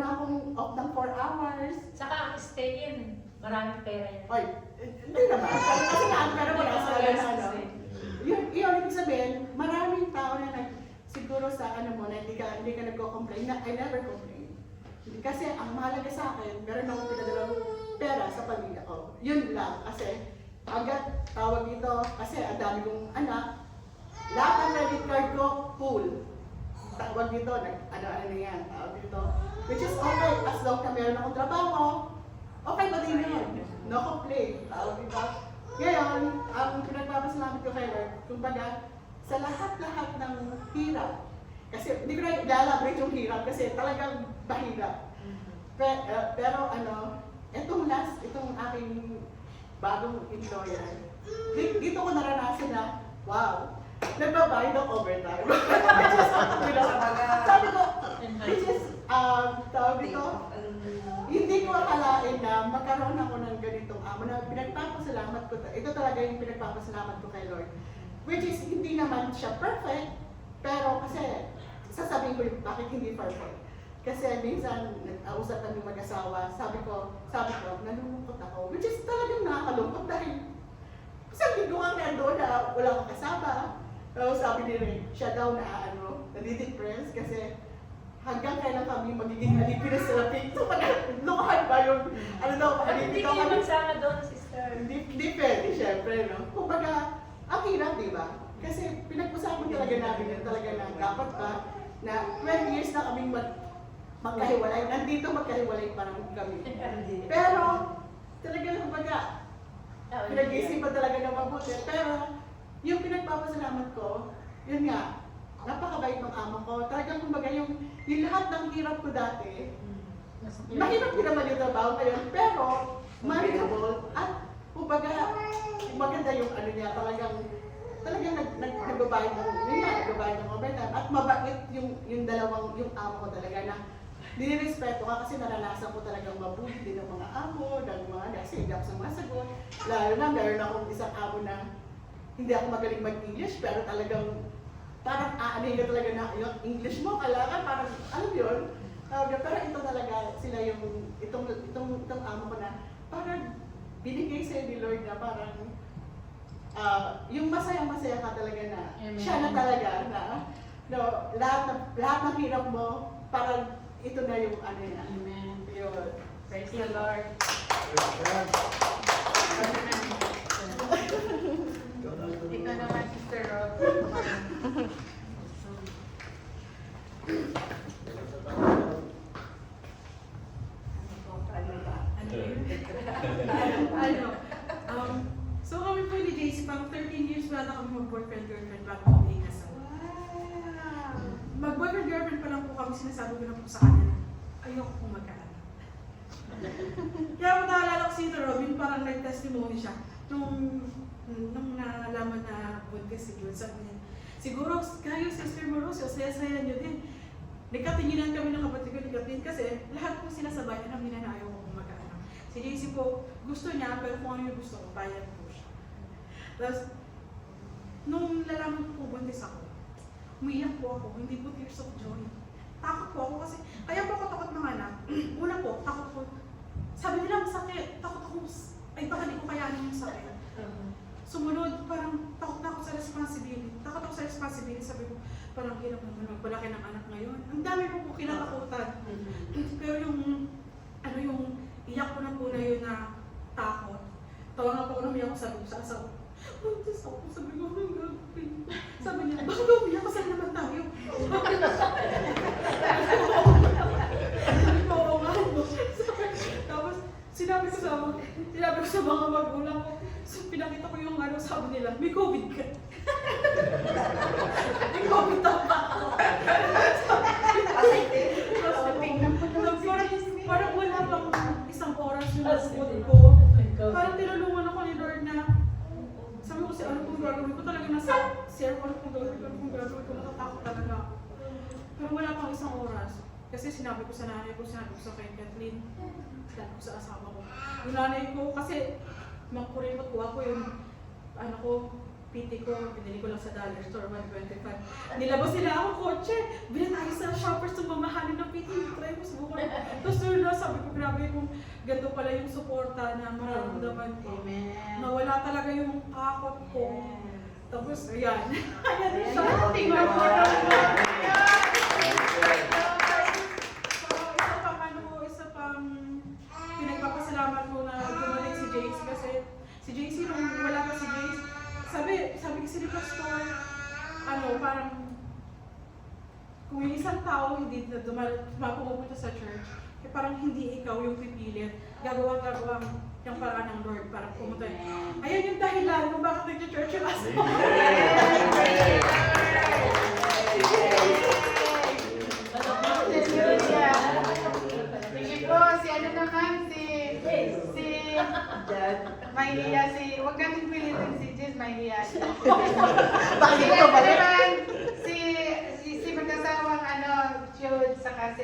na akong off ng 4 hours. Saka ang stay in, maraming pera yan. Ay, hindi naman. Kasi pero wala sa Yun, ibig sabihin, maraming tao na siguro sa na hindi ka nagko-complain, I never complain. Kasi ang mahalaga sa akin, meron akong pinadalang pera sa pamilya ko. Yun lang, kasi agad tawag dito, kasi ang dami kong anak, lahat ng credit card ko, full. Tawag dito, ano na yan, tawag dito. Which is okay, as long na meron akong trabaho, okay pa din yun. No complaint, tawag dito. Ngayon, ang pinagpapasalamat ko kay Lord, kumbaga, sa lahat-lahat ng hirap, kasi hindi ko na i-elaborate yung hirap kasi talagang mahirap. Pero itong aking bagong employer, dito ko naranasan na, wow, nagbabayad ng overtime. Sabi ko, which is, tawag dito, hindi ko akalain na magkaroon ako ng ganitong amo na pinagpapasalamat ko. Ito talaga yung pinagpapasalamat ko kay Lord. Which is, hindi naman siya perfect, pero kasi, sasabihin ko yung bakit hindi perfect. Kasi minsan, nag-ausap kami mag-asawa, sabi ko, nalulungkot ako. Which is talagang nakakalungkot dahil isang linggo ang nandoon na wala akong kasama. Sabi ni Ray, siya daw na nadidepress kasi hanggang kailan kami magiging halipinas sa laping. So, lukahan ba yung, Hindi kayo magsama doon, sister. Hindi pwede, syempre, no? Kumbaga, ang hirap, di ba? Kasi pinag-usapan talaga namin yun, talaga na dapat ba na 12 years na kaming magkahiwalay. Nandito magkahiwalay parang kami. Pero, talaga kumbaga, pinag-iisipan talaga na mabuti. Pero, yung pinagpapasalamat ko, yun nga, napakabait ng amo ko. Talagang kumbaga yung lahat ng hirap ko dati, mahirap din naman yung trabaho ngayon, pero manageable at kumbaga maganda yung niya, talagang nagbabayad ng overtime at mabait yung amo ko talaga na Ninirespeto ka kasi naranasan ko talagang mabuli din ng mga amo, ng mga kasi hindi ako sumasagot. Lalo na meron akong isang amo na hindi ako magaling mag-English pero talagang parang aanay ka talaga na yung English mo, kailangan parang, alam yun, pero ito talaga sila yung, itong amo ko na parang binigay sa'yo ni Lord na parang yung masaya-masaya ka talaga na Amen. siya na talaga na no, lahat ng hirap mo parang ito na yung ano na. Amen. Yun. Praise the Lord. Ikaw naman, Sister Rob. So kami po ni JC, pang 13 years wala na kami mag-boyfriend-girlfriend bago kami ikasal. Mag-boyfriend-girlfriend pa lang po kami, sinasabi ko na po sa kanya, ayoko po magkaanak. Kaya po naalala ko si Tito Robin, parang nag-testimony siya. Nung nalaman na buntis si Jules, sabi niya, siguro kayo, Sister Morosio, saya-saya niyo din. Nagkatinginan kami ng kapatid ko, nagkatingin kasi lahat po sila sa bayan namin na ayaw ko magkaanak. Si JC po, gusto niya, pero kung ano yung gusto ko, payag po siya. Tapos, nung nalaman ko po buntis ako, umiyak po ako, hindi po tears of joy. Takot po ako kasi, kaya po ako takot ng anak. Una po, takot po. Sabi nila masakit, takot ako, ay baka di ko kayanin yung sakit. Sumunod, parang takot na ako sa responsibility. Takot ako sa responsibility, sabi ko, parang hirap naman magpalaki ng anak ngayon. Ang dami po kinatakutan. Pero yung, iyak ko na po na yun na takot. Tawa nga po ako namiyak ko sa asawa. Buntis ako, sabi ko, anong gagawin ko? Sabi niya, bakit ba umiyak? Kasal naman tayo. Sabi ko, oo nga. Tapos, sinabi ko sa mga magulang ko, pinakita ko yung sabi nila, may COVID ka. May COVID ako. Parang wala pang isang oras yung nasipot ko. Parang tinulungan ako ni Lord na sabi ko kasi ano kung gagawin ko talaga nasa share ko ano kung gagawin ko, natatakot talaga ako. Pero wala pang isang oras. Kasi sinabi ko sa nanay ko, sinabi ko sa kay Kathleen, sinabi ko sa asawa ko. Yung nanay ko kasi magkurimot ko ako yung ko, PT ko, pinili ko lang sa dollar store, 125. Nilabas nila ako kotse, bilhin tayo sa shoppers ng mamahalin ng PT, try mo subukan. Tapos doon na, sabi ko, grabe kung ganito pala yung suporta na mararamdaman ko. Amen. Nawala talaga yung takot ko. Tapos, ayan. Ayan na siya. Tingnan mo naman. Isa pang pinagpapasalamat ko na dumating si Jace kasi si Jace nung wala pa si Jace, sabi kasi ni Pastor, parang kung yung isang tao hindi na pumunta sa church, parang hindi ikaw yung pipilit, gagawa yung paraan ng Lord para pumunta. Ayan yung dahilan kung bakit nag-church yung asawa. Sige po, si ano naman, si Mahiya, huwag natin pilitin si Jess, mahiya siya. Bakit ito ba? Naman, si mag-asawang Jude, saka si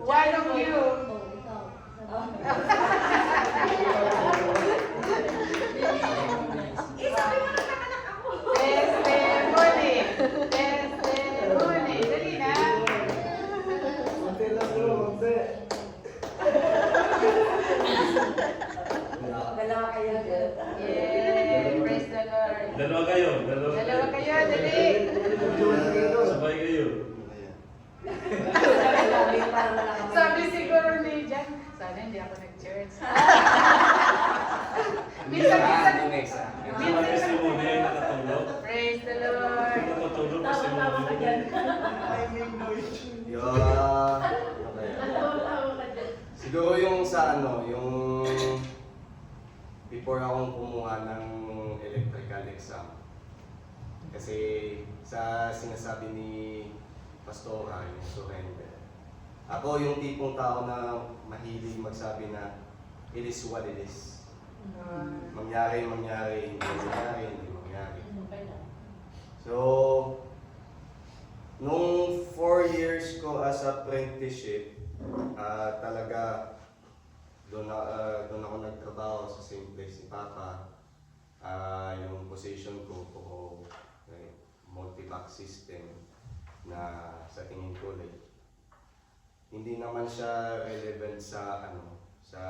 One of you. Testimony. Dali na. Konti lang bro, konti. Yay! Praise the Lord. Dalawa kayo, Dalawa kayo, dali. Sabay kayo. Sabi siguro ni Jan, sana hindi ako nag-church. Minsan. Mga testimony ay nakatulog. Praise the Lord. Nakatulog testimony. Siguro yung sa yung before akong kumuha ng electrical exam. Kasi sa sinasabi ni Pastora, yung surrender. Ako yung tipong tao na mahilig magsabi na it is what it is. Mangyari, hindi mangyari. So, nung 4 years ko as apprenticeship, talaga doon ako nagtrabaho sa same place ni Papa. Yung position ko multi-back system na sa tingin ko hindi naman siya relevant sa sa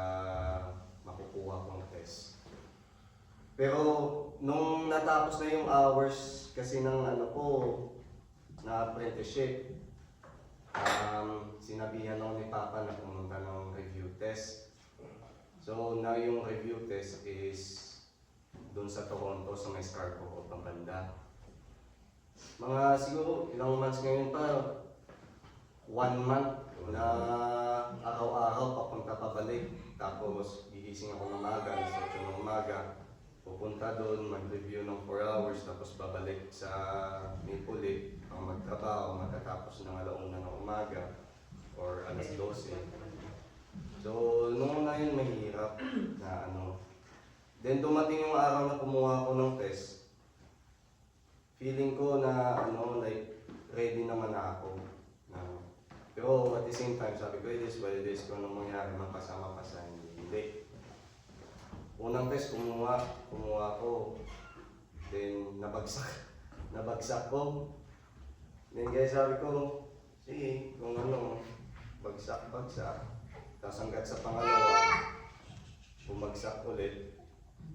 makukuha kong test. Pero nung natapos na yung hours kasi ng na apprenticeship, sinabihan ako ni Papa na pumunta ng review test. So na yung review test is doon sa Toronto sa may Scarborough Pampanga. Mga siguro ilang months ngayon pa, 1 month na araw-araw papunta pabalik. Tapos gigising ako ng umaga, alas 8 ng umaga, pupunta doon, mag-review ng 4 hours, tapos babalik sa Maple Lake, ang magtrabaho, matatapos ng 1:00 ng umaga or alas 12. So, noong na yun mahirap na Then dumating yung araw na kumuha ko ng test, feeling ko na ready naman na ako. Pero at the same time, sabi ko, it is what it is. Kung anong mangyari, magkasama pa sa hindi. Unang test, kumuha ko. Then, nabagsak ko. Then, kaya sabi ko, sige, kung bagsak. Tapos hanggat sa pangalawa, bumagsak ulit.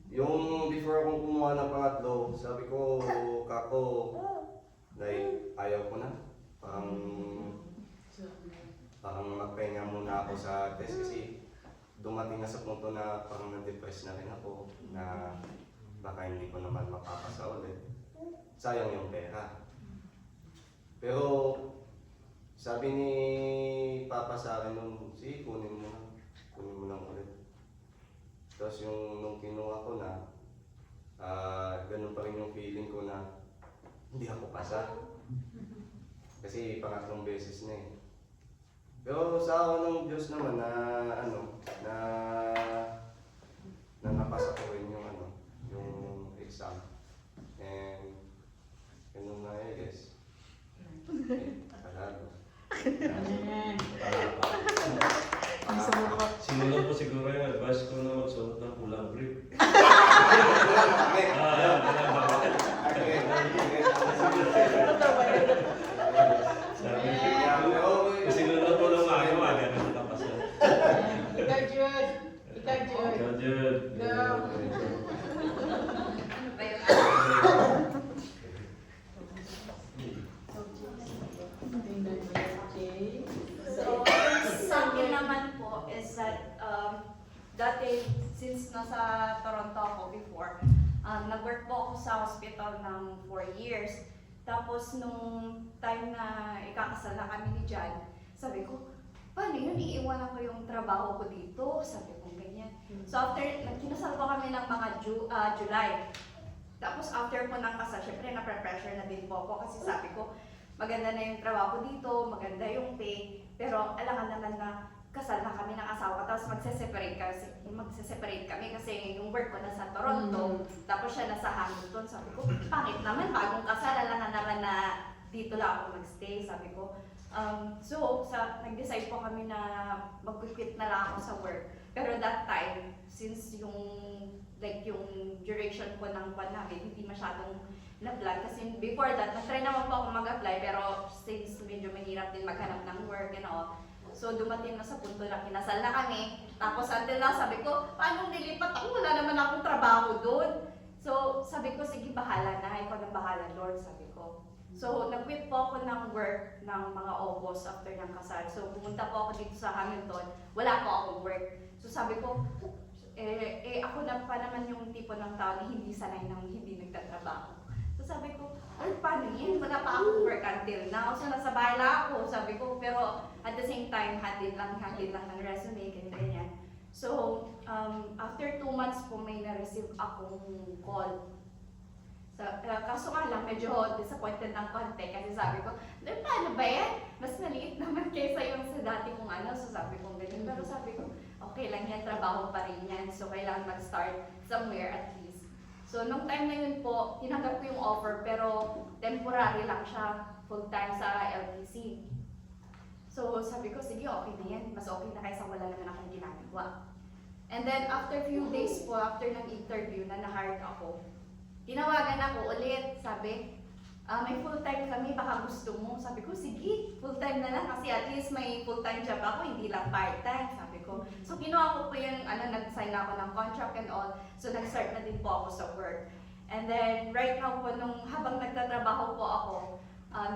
Yung before akong kumuha ng pangatlo, sabi ko, kako, ayaw ko na. Parang magpahinga muna ako sa test kasi dumating na sa punto na parang na-depress na rin ako na baka hindi ko naman mapapasa ulit. Sayang yung pera. Pero sabi ni Papa sa akin nung, sige, kunin mo lang ulit. Tapos nung kinuha ko na, ganun pa rin yung feeling ko na hindi ako pasa. Kasi pangatlong beses na Pero sa awa ng Diyos naman na napasa ko rin yung exam. And ganun na guess. Palalo. Sinunod po siguro yung advice ko na magsuot ng pulang brief. Sinunod po ng aga na nakapasa. Ikaw, Jude. Ikaw, Jude. Go. So, sa akin naman po is that dati, since nasa Toronto ako before, nag-work po ako sa hospital ng 4 years. Tapos nung time na ikakasal na kami ni John, sabi ko, paano yun? Iiwanan ko yung trabaho ko dito. Sabi ko ganyan. So after, kinasal ko kami ng mga July. Tapos after po ng kasal, syempre na-pressure na din po ako kasi sabi ko, maganda na yung trabaho ko dito, maganda yung pay, pero alangan naman na kasal na kami ng asawa, tapos magse-separate kami kasi yung work ko nasa Toronto, tapos siya nasa Hamilton. Sabi ko, pangit naman, bagong kasal, alangan naman na dito lang ako magstay, sabi ko. So, nag-decide po kami na mag-quit na lang ako sa work. Pero that time, since yung duration po ng buwan namin, hindi masyadong na-plan. Kasi before that, nag-try naman po ako mag-apply, pero since medyo mahirap din maghanap ng work and all, so dumating na sa punto na kinasal na kami. Tapos until now, sabi ko, paano nilipat ako? Wala naman akong trabaho doon. So sabi ko, sige, bahala na. Ikaw na bahala, Lord, sabi ko. So nag-quit po ako ng work ng mga August after ng kasal. So pumunta po ako dito sa Hamilton. Wala po akong work. So sabi ko, ako na pa naman yung tipo ng tao na hindi sanay ng hindi nagtatrabaho. So sabi ko, paano yun? Wala pa akong work until now. So nasa bahay lang ako, sabi ko. Pero at the same time, handle lang ng resume, ganyan. So, after 2 months po, may na-receive akong call. So, kaso nga lang, medyo disappointed ng konti kasi sabi ko, paano ba yan? Mas maliit naman kaysa yung sa dati kong So sabi ko ganyan. Pero sabi ko, okay lang yan, trabaho pa rin yan. So, kailangan mag-start somewhere at least. So, nung time na yun po, tinanggap ko yung offer, pero temporary lang siya, full-time sa LTC. So, sabi ko, sige, okay na yan. Mas okay na kaysa wala naman akong ginagawa. And then, after few days po, after ng interview na na-hired ako, tinawagan ako ulit, sabi, may full-time kami, baka gusto mo. Sabi ko, sige, full-time na lang kasi at least may full-time job ako, hindi lang part-time, sabi ko. So, kinuha ko po yung, nag-sign ako ng contract and all. So, nag-start na din po ako sa work. And then, right now po, habang nagtatrabaho po ako,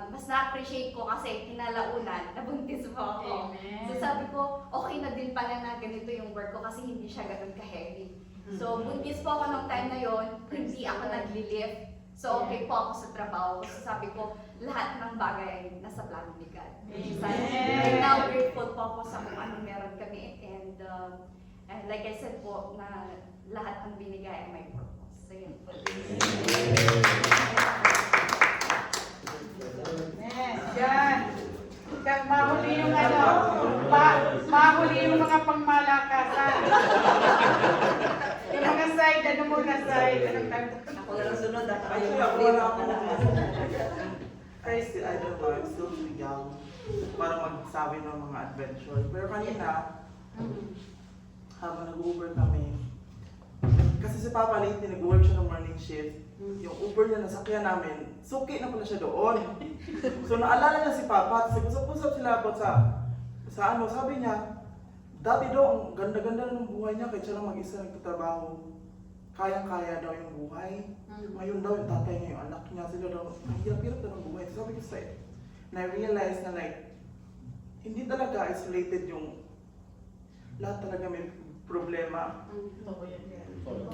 mas na-appreciate ko kasi kinalaunan, nabuntis po ako. Amen. So, sabi ko, okay na din pala na ganito yung work ko kasi hindi siya ganun ka-heavy. So, buntis po ako nung time na yon, hindi ako nagli-lift. So, okay po ako sa trabaho. So, sabi ko, lahat ng bagay ay nasa plano ni God. So, right now, grateful po ako sa kung anong meron kami. And like I said po, na lahat ng binigay ay may purpose. So, yun po. Yan. Mahuli yung mahuli yung mga pangmalakasan. Yung mga side, ano muna side? Ako na lang sunod, at kayo Actually, ako wala akong mag-live. Kasi I don't know, I'm still too young para magsabi ng mga adventure. Pero kanina, habang nag-Uber kami, kasi si Papa late, nag-work siya ng morning shift. Yung Uber niya, nasakyan namin, suki na pala siya doon. So naalala niya si Papa, tapos usap-usap sila about sa sabi niya, dati daw, ang ganda-ganda ng buhay niya, kahit siya lang mag-isa nagtatrabaho. Kayang-kaya daw yung buhay. Ngayon daw yung tatay niya, yung anak niya, sila daw, ang hirap-hirap daw ng buhay. So sabi ko sa'yo, na-realize na like, hindi talaga isolated yung lahat talaga may problema.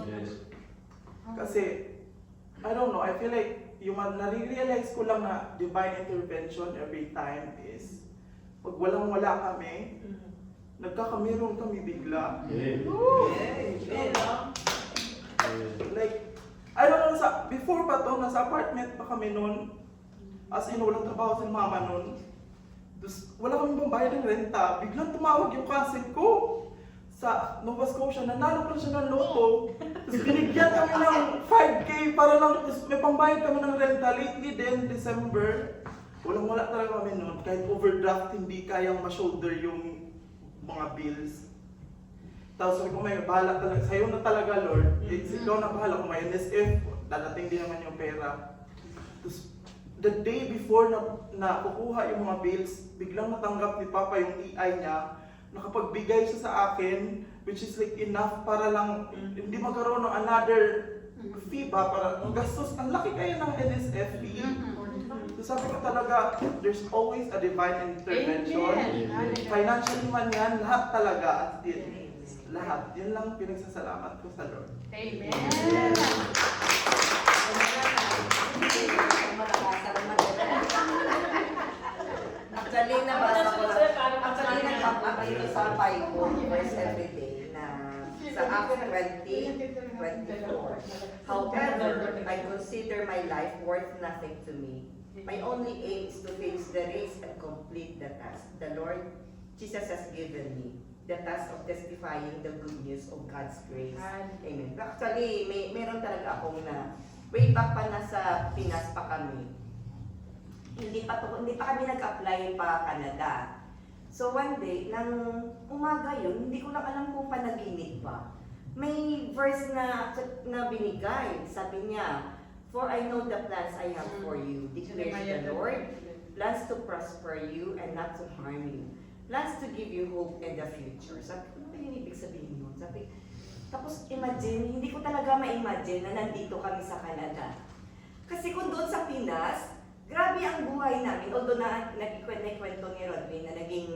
Yes. Kasi, I don't know, I feel like yung nare-realize ko lang na divine intervention every time is pag walang-wala kami, nagkakameron kami bigla. Like, I don't know, before pa to, nasa apartment pa kami noon, as in walang trabaho si mama noon. Tapos wala kami pambayad ng renta, biglang tumawag yung cousin ko sa Nova Scotia, nanalo pa siya ng loto. Tapos binigyan kami ng 5K para lang, tapos may pambayad kami ng renta. Lately din, December, walang-wala talaga kami noon. Kahit overdraft, hindi kayang ma-shoulder yung mga bills. Tapos sabi ko, may bahala talaga, sa'yo na talaga, Lord. Ikaw na bahala, kung may NSF, dadating din naman yung pera. Tapos, the day before na kukuha yung mga bills, biglang natanggap ni Papa yung EI niya, nakapagbigay siya sa akin, which is like enough para lang hindi magkaroon ng another fee ba, para gastos, ang laki kayo ng NSF fee. So sabi ko talaga, there's always a divine intervention. Financially man yan, lahat talaga at lahat. Yun lang pinagsasalamat ko sa Lord. Amen. Actually, nabasa ko lang. Actually, nag-up ito sa Bible verse every day na sa Acts 20:24. However, I consider my life worth nothing to me. My only aim is to finish the race and complete the task the Lord Jesus has given me. The task of testifying the good news of God's grace. Amen. Actually, meron talaga akong way back pa nasa Pinas pa kami. Hindi pa kami nag-apply pa Canada. So one day, nang umaga yun, hindi ko lang alam kung panaginip ba. May verse na binigay. Sabi niya, "For I know the plans I have for you, declares the Lord, plans to prosper you and not to harm you. Plans to give you hope in the future." Sabi ko, ano yung ibig sabihin nun? Tapos imagine, hindi ko talaga ma-imagine na nandito kami sa Canada. Kasi kung doon sa Pinas, grabe ang buhay namin. Although nagkikwento ni Rodwin na naging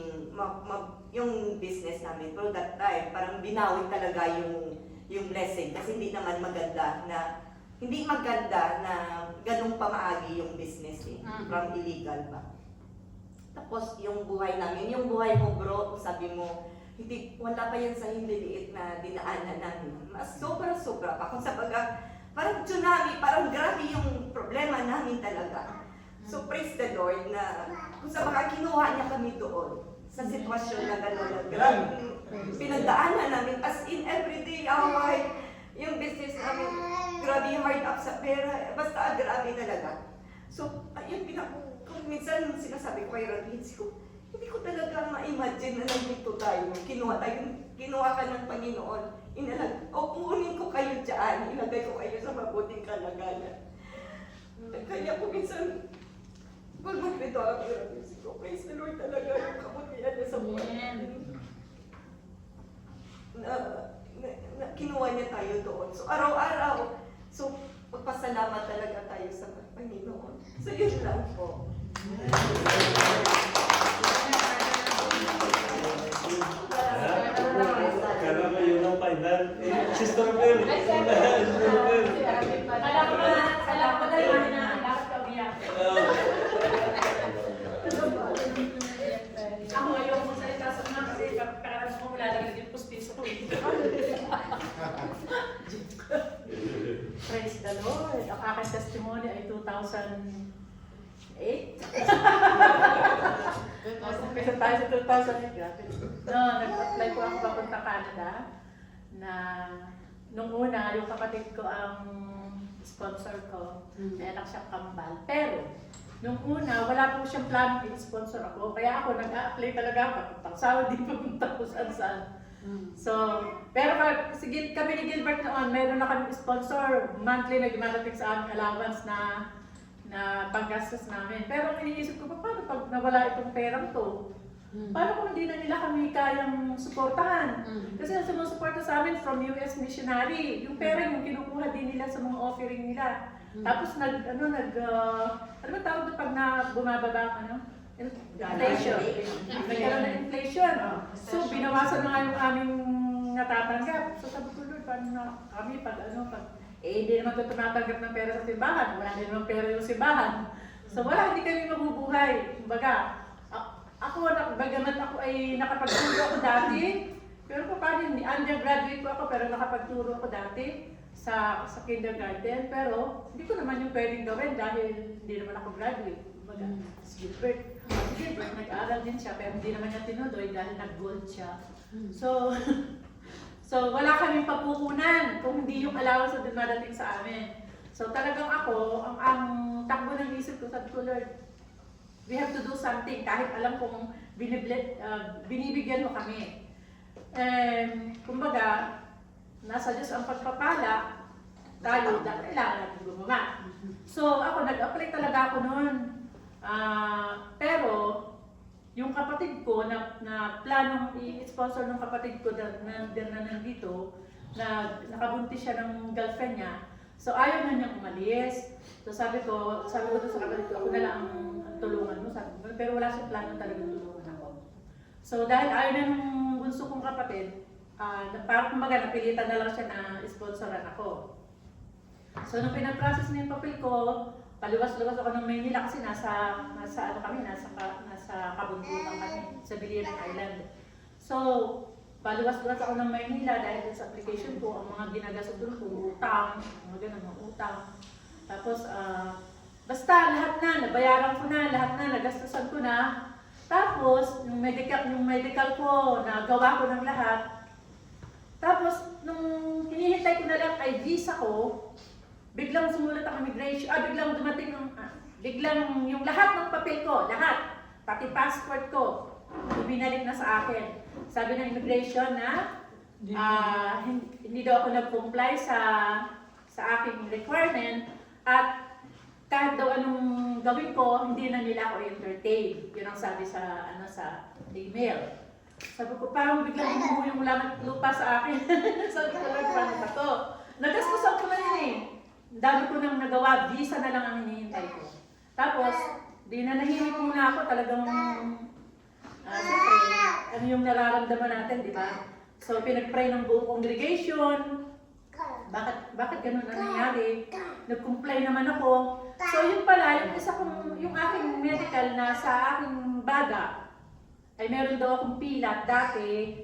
yung business namin. Pero that time, parang binawi talaga yung blessing. Kasi hindi maganda na ganung pamaagi yung business eh. From illegal ba. Tapos yung buhay namin, yung buhay mo bro, sabi mo, wala pa yan sa hindi liit na dinaanan namin. Mas sobra-sobra pa. Kung sa parang tsunami, parang grabe yung problema namin talaga. So praise the Lord na kung sa kinuha niya kami doon sa sitwasyon na gano'n. Grabe, pinagdaanan namin, as in everyday away, yung business namin, grabe hard up sa pera, basta grabe talaga. So, ayun, kung minsan sinasabi ko kay Rodin, hindi ko talaga ma-imagine na nandito tayo. Kinuha ka ng Panginoon. Kukunin ko kayo dyan, ilagay ko kayo sa mabuting kalagayan. Kaya po minsan, pag magpito ako kay Rodin, praise the Lord talaga yung kabutihan niya sa buhay natin. Kinuha niya tayo doon. So araw-araw, magpasalamat talaga tayo sa Panginoon. So yun lang po. Kala ko yun ang final. Sister Bell. Alam ko na yun na alam ka biya. Ako ayaw mo salita sa mga kasi pagkakaroon mo mula lang yung pustiso ko. Praise the Lord. Ang aking testimony ay 2008. Umpisa tayo sa 2008. Grabe. No, nag-apply po ako papunta Canada na nung una, yung kapatid ko ang sponsor ko. May anak siyang kambal. Pero, nung una, wala po siyang plano i-sponsor ako. Kaya ako nag-a-apply talaga ako. Papuntang Saudi, papunta ko saan-saan. So, pero sige, kami ni Gilbert noon, meron na kami sponsor. Monthly na dumadating sa aming allowance na panggastos namin. Pero iniisip ko pa, paano pag nawala itong perang to? Paano kung hindi na nila kami kayang suportahan? Kasi ang sumusuporta sa amin from US missionary, yung pera yung kinukuha din nila sa mga offering nila. Tapos ano ba tawag doon pag bumababa ang inflation. Nagkaroon ng inflation. So, binawasan na nga yung aming natatanggap. So, sabi ko, Lord, paano na kami pag hindi naman ito tumatanggap ng pera sa simbahan. Wala din naman pera yung simbahan. So, hindi kami mabubuhay. Kumbaga, bagamat ako ay nakapagturo ako dati, pero paano hindi, undergraduate po ako, pero nakapagturo ako dati sa kindergarten, pero hindi ko naman yung pwedeng gawin dahil hindi naman ako graduate. Kumbaga, si Gilbert, nag-aaral din siya, pero hindi naman niya tinuloy dahil nag-gold siya. So wala kaming papukunan kung hindi yung allowance na dumadating sa amin. So talagang ako, ang takbo ng isip ko, sabi ko, Lord, we have to do something kahit alam kong binibigyan mo kami. Kumbaga, nasa Diyos ang pagpapala, tayo dahil kailangan natin gumawa. So ako, nag-apply talaga ako noon. Pero, yung kapatid ko na planong i-sponsor ng kapatid ko na nandito, na nakabuntis siya ng girlfriend niya. So ayaw na niyang umalis. So sabi ko doon sa kapatid ko, ako na lang ang tulungan mo. Sabi ko, pero wala siyang plano talagang tulungan ako. So dahil ayaw na ng bunso kong kapatid, parang kumbaga napilitan na lang siya na sponsoran ako. So nung pinag-process na yung papel ko, paluwas-luwas ako ng Maynila kasi nasa kabundukan kami, sa Biliran Island. So, paluwas-luwas ako ng Maynila dahil sa application ko, ang mga ginagastos doon ko, utang, mga utang. Tapos, basta lahat na, nabayaran ko na, lahat na, nagastusan ko na. Tapos, yung medical ko, nagawa ko ng lahat. Tapos, nung hinihintay ko na lang ay visa ko, biglang sumulat ang immigration, biglang dumating biglang yung lahat ng papel ko, lahat, pati passport ko, binalik na sa akin. Sabi ng immigration na hindi daw ako nag-comply sa aking requirement at kahit daw anong gawin ko, hindi na nila ako entertain. Yun ang sabi sa email. Sabi ko, parang biglang bumuo yung langit lupa sa akin. Sabi ko, Lord, paano ba to? Nagastusan ko na yun eh. Dami ko nang nagawa, visa na lang ang hinihintay ko. Tapos, nahihimik muna ako talagang, siyempre, ano yung nararamdaman natin, di ba? So, pinag-pray ng buong congregation, bakit ganun ang nangyari? Nag-comply naman ako. So, yun pala, yung aking medical na sa aking baga, ay meron daw akong pilat dati,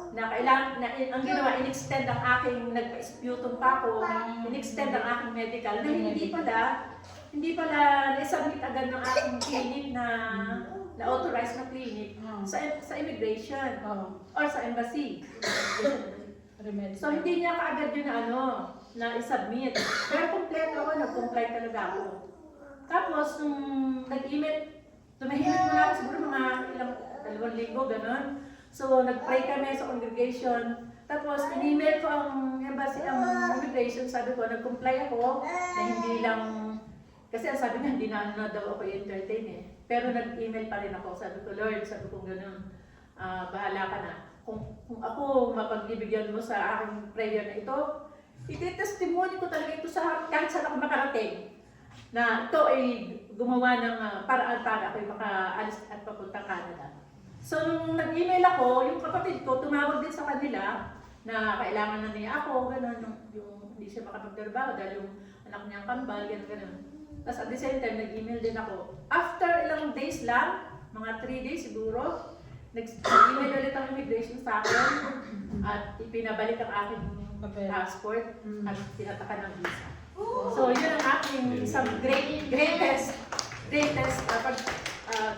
na kailangan, ang ginawa, in-extend ang aking, nagpa-sputum pa ako, in-extend ang aking medical, na hindi pala, hindi pala na-submit agad ng aking clinic na authorized na clinic sa immigration or sa embassy. So hindi niya kaagad yun na i-submit. Pero kompleto ako, nag-comply talaga ako. Tapos nung nag-email, tumahimik muna ako siguro mga ilang 2 linggo, gano'n. So nag-pray kami sa congregation. Tapos in-email ko ang embassy, ang immigration, sabi ko, nag-comply ako na hindi lang, kasi ang sabi niya, hindi na daw ako i-entertain eh. Pero nag-email pa rin ako, sabi ko, Lord, sabi ko gano'n, bahala ka na. Kung ako mapagbibigyan mo sa aking prayer na ito, iti-testimony ko talaga ito sa kahit saan ako makarating. Na ito ay gumawa ng paraan para ako makaalis at papunta Canada. So nung nag-email ako, yung kapatid ko tumawag din sa kanila na kailangan na niya ako, gano'n, yung hindi siya makapagtrabaho dahil yung anak niyang kambal, gano'n. Tapos at the same time, nag-email din ako. After ilang days lang, mga 3 days siguro, nag-email ulit ang immigration sa akin at ipinabalik ang aking passport at tinatakan ng visa. So yun ang aking isang greatest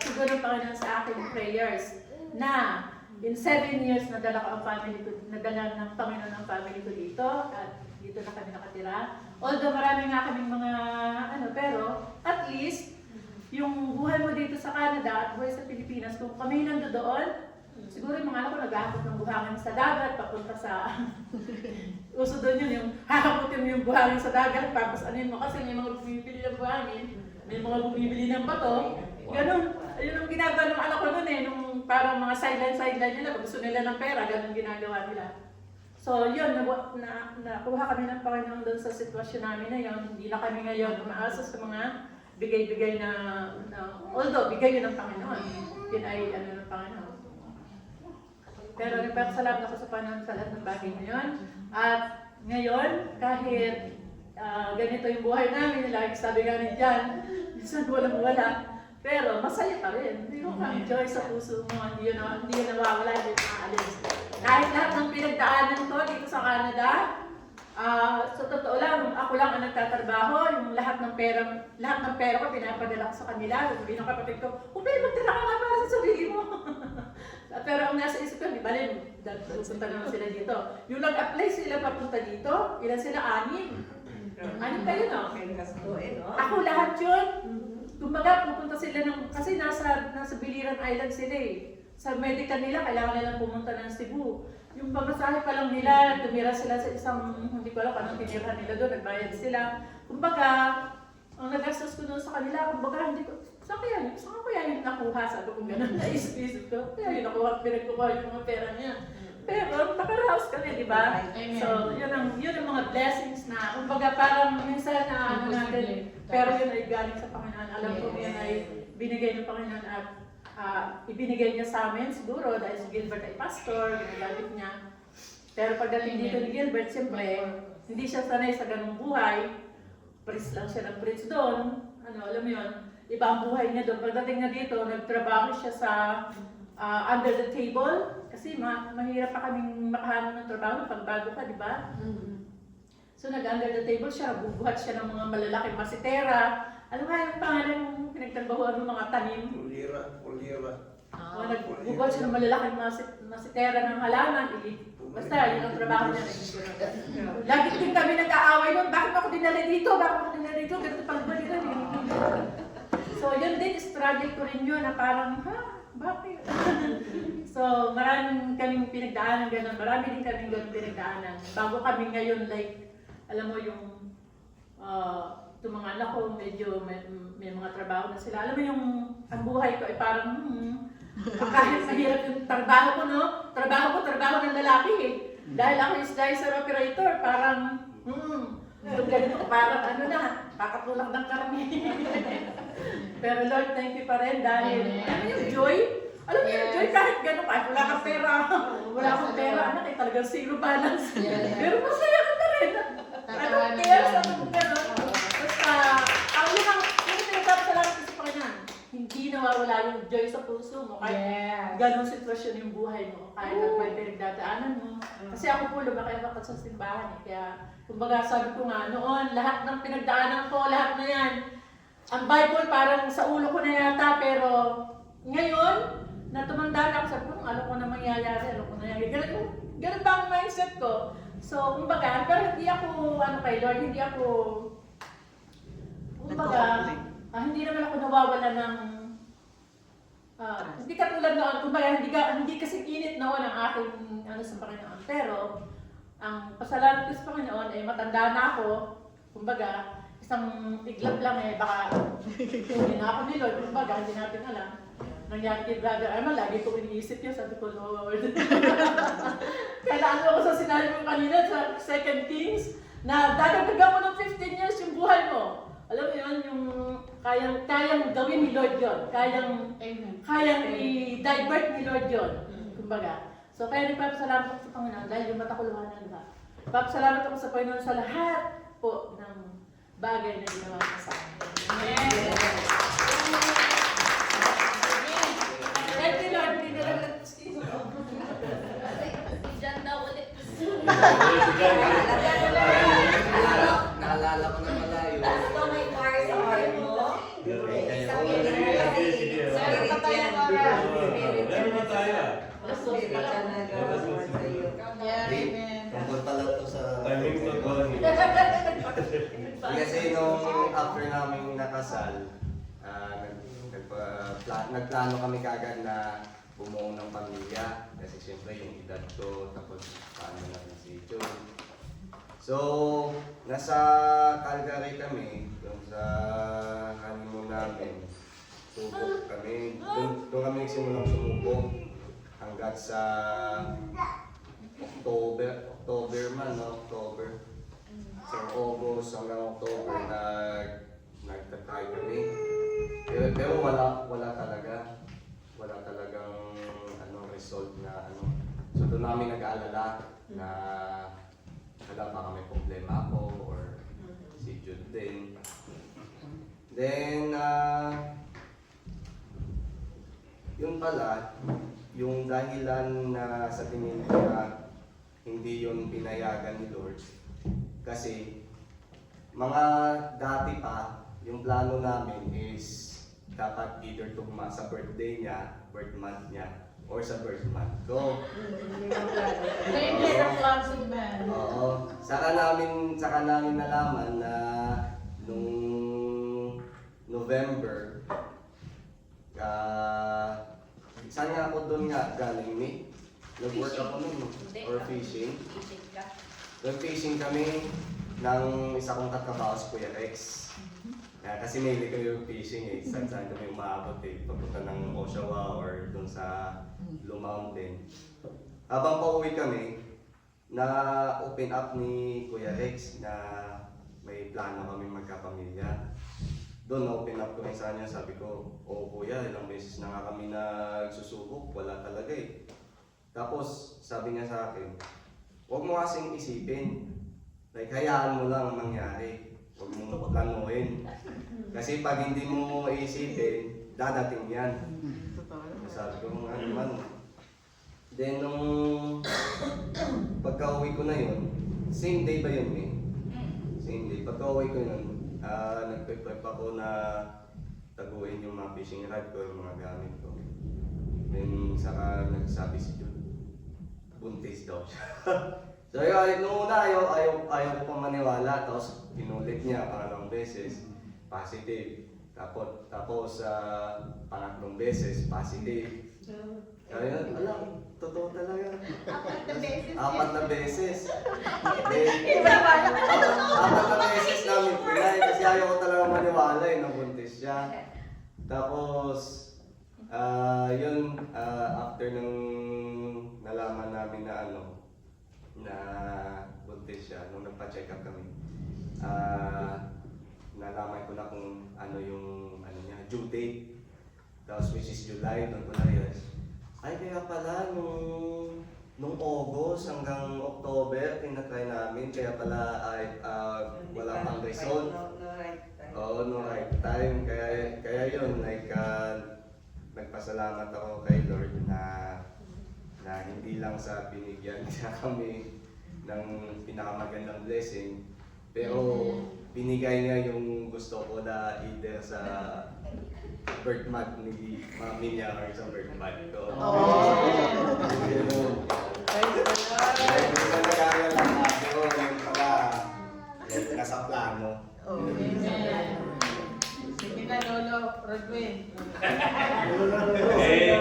siguro ng Panginoon sa aking prayers na in 7 years nadala ko ang family ko, nadala ng Panginoon ang family ko dito at dito na kami nakatira. Although marami nga kaming mga pero at least yung buhay mo dito sa Canada at buhay sa Pilipinas, kung kami nandoon, siguro yung mga anak ko naghahakot ng buhangin sa dagat, papunta sa uso doon yun, yung hakaputin mo yung buhangin sa dagat, tapos anin mo kasi may mga bumibili ng buhangin, may mga bumibili ng bato, ganun. Yun ang ginagawa ng anak ko noon nung parang mga sideline nila, pag gusto nila ng pera, ganun ginagawa nila. So yun, nakuha kami ng Panginoon doon sa sitwasyon namin na yun, hindi na kami ngayon umaasa sa mga bigay-bigay na although bigay yun ng Panginoon, yun ay ng Panginoon. Pero nagpapasalamat ako sa Panginoon sa lahat ng bagay na yun. At ngayon, kahit ganito yung buhay namin, lagi sabi nga ni Jan, minsan walang-wala, pero masaya pa rin. Hindi mo kang joy sa puso mo, hindi yun nawawala, hindi yun maalis. Kahit lahat ng pinagdaanan ko dito sa Canada, sa totoo lang, ako lang ang nagtatrabaho, yung lahat ng pera ko pinapadala ko sa kanila, sabi ng kapatid ko, pwede magtira ka nga para sa sarili mo. Pero ang nasa isip ko, di ba rin, pupunta naman sila dito. Yung nag-apply sila papunta dito, ilan sila? 6. 6 kayo, no? Ako lahat yun. Kumbaga, pupunta sila kasi nasa Biliran Island sila eh. Sa medical nila, kailangan nilang pumunta ng Cebu. Yung pamasahe pa lang nila, tumira sila sa isang, hindi ko alam anong tinirhan nila doon, nagbayad sila. Kumbaga, ang nagastos ko doon sa kanila, kumbaga, hindi ko, saan kaya yung nakuha? Sabi ko gano'n, naisip ko, kaya yung nakuha, pinagkukuha yung mga pera niya. Pero, nakaraos kami, di ba? So, yun ang mga blessings na, kumbaga, parang minsan na natin, pero yun ay galing sa Panginoon. Alam ko yun ay binigay ng Panginoon at ibinigay niya sa amin siguro dahil si Gilbert ay pastor, ginagamit niya. Pero pagdating dito ni Gilbert, siyempre, hindi siya sanay sa ganung buhay. Priest lang siya ng priest doon. Alam mo yun, iba ang buhay niya doon. Pagdating niya dito, nagtrabaho siya sa under the table. Kasi mahirap pa kaming makahanap ng trabaho pag bago ka, di ba? So nag-under the table siya, bubuhat siya ng mga malalaking masitera. Ano nga yung pangalan yung pinagtrabahoan ng mga tanim? Ulira. Nagbubuhat siya ng malalaking masitera ng halaman. Basta, yun ang trabaho niya. Lagi din kami nag-aaway nun. Bakit ako dinala dito? Ganito pag ba nila? So yun din, struggle ko rin yun na parang, bakit? So maraming kaming pinagdaanan gano'n. Marami din kaming gano'n pinagdaanan. Bago kami ngayon, like, alam mo yung, itong mga anak ko, medyo may mga trabaho na sila. Alam mo yung, ang buhay ko ay parang, kahit mahirap yung trabaho ko, no? Trabaho ng lalaki eh. Dahil ako is dicer operator, parang, ganito, parang kakatulak ng karami. Pero Lord, thank you pa rin dahil, alam mo yung joy? Alam mo yung joy kahit gano'n, kahit wala kang pera. Wala akong pera, anak, talagang zero balance. Pero masaya ka pa rin. Anong care sa mga gano'n? Basta, ang pinagpapasalamat ko sa Panginoon, hindi nawawala yung joy sa puso mo. Kahit gano'ng sitwasyon yung buhay mo. Kahit may pinagdadaanan mo. Kasi ako po, lumaki ako sa simbahan. Kaya, kumbaga sabi ko nga, noon, lahat ng pinagdaanan ko, lahat na yan, ang Bible parang sa ulo ko na yata, pero ngayon, na tumanda na ako, sabi ko, alam ko na mangyayari, alam ko na nangyayari. Ganun ba ang mindset ko? So, kumbaga, pero hindi ako, kay Lord, hindi ako, kumbaga, hindi naman ako nawawala ng, hindi katulad noon, kumbaga, hindi kasi init noon ang aking, sa Panginoon. Pero, ang pasalamat ko sa Panginoon, matanda na ako, kumbaga, isang iglap lang baka hindi na ako ni Lord, kumbaga, hindi natin alam. Nangyari kay Brother Arman, lagi ko iniisip yun, sabi ko, Lord. Kailangan ako sa sinabi mo kanina sa 2 Kings, na dadagdagan mo ng 15 years yung buhay mo. Alam mo yun, yung kayang gawin ni Lord yun. Kayang i-divert ni Lord yun. Kumbaga. So, kaya nagpapasalamat ako sa Panginoon dahil yung mata ko luhanan ba. Papasalamat ako sa Panginoon sa lahat po ng bagay na ginawa niya sa akin. Amen. Thank you, Lord. Hindi na lang Diyan daw ulit. Naalala ko na pala yun. Ito may bar sa bar mo. Meron ba tayo? Tungkol pala to sa... Timing to go. Kasi nung after namin nakasal, nagplano kami kagad na bumuo ng pamilya. Kasi siyempre yung edad ko, tapos paano natin si Joe. So, nasa Calgary kami, doon sa honeymoon namin. Subok kami. Doon kami nagsimulang sumubok hanggang sa October man, no? October. So, August hanggang October nagtatry kami. Pero wala talaga. Wala talagang result na So, doon namin nag-aalala na wala pa kami problema ako or si Jude din. Then, yun pala, yung dahilan na sa tingin ko na hindi yun pinayagan ni Lord. Kasi, mga dati pa, yung plano namin is dapat either tugma sa birthday niya, birth month niya, or sa birth month ko. Oo. Saka namin nalaman na nung November, saan nga ako doon nga galing ni? Nag-work ako nun, or fishing. Nag-fishing kami ng isa kong katrabaho si Kuya Rex. Kasi mahilig kami yung fishing saan kami umaabot papunta ng Oshawa or doon sa Blue Mountain. Habang pauwi kami, na-open up ni Kuya Rex na may plano kami magkapamilya. Doon na-open up ko rin sa kanya, sabi ko, Kuya, ilang beses na nga kami nagsusubok, wala talaga Tapos, sabi niya sa akin, huwag mo kasing isipin. Like, hayaan mo lang mangyari. Huwag mo planuhin. Kasi pag hindi mo isipin, dadating yan. Sabi ko, naman. Then, nung pagka-uwi ko na yun, same day ba yun Same day. Pagka-uwi ko yun, nagpe-prep ako na taguin yung mga fishing rod ko, yung mga gamit ko. Then, saka nagsabi si Jude, buntis daw siya. So yun, nung una ayaw ko pang maniwala, tapos pinulit niya pangalawang beses, positive. Tapos pangatlong beses, positive. Kaya alam, totoo talaga. 4 na beses. Apat na beses namin pinay kasi ayaw ko talaga maniwala na buntis siya. Tapos, yun, after nung nalaman namin na buntis siya, nung nagpa-check up kami, nalaman ko na kung ano yung niya, due date. Tapos which is July, doon ko na-realize. Ay, kaya pala nung August hanggang October, tinatry namin, kaya pala ay wala pang result. Oo, no right time. Kaya yun, like, nagpasalamat ako kay Lord na hindi lang sa binigyan niya kami ng pinakamagandang blessing, pero binigay niya yung gusto ko na either sa birth month ni mami niya or sa birth month ko. Nag-aaral lang ako, yung pala, nasa plano. Sige na, Lolo, Rodwin. Eh,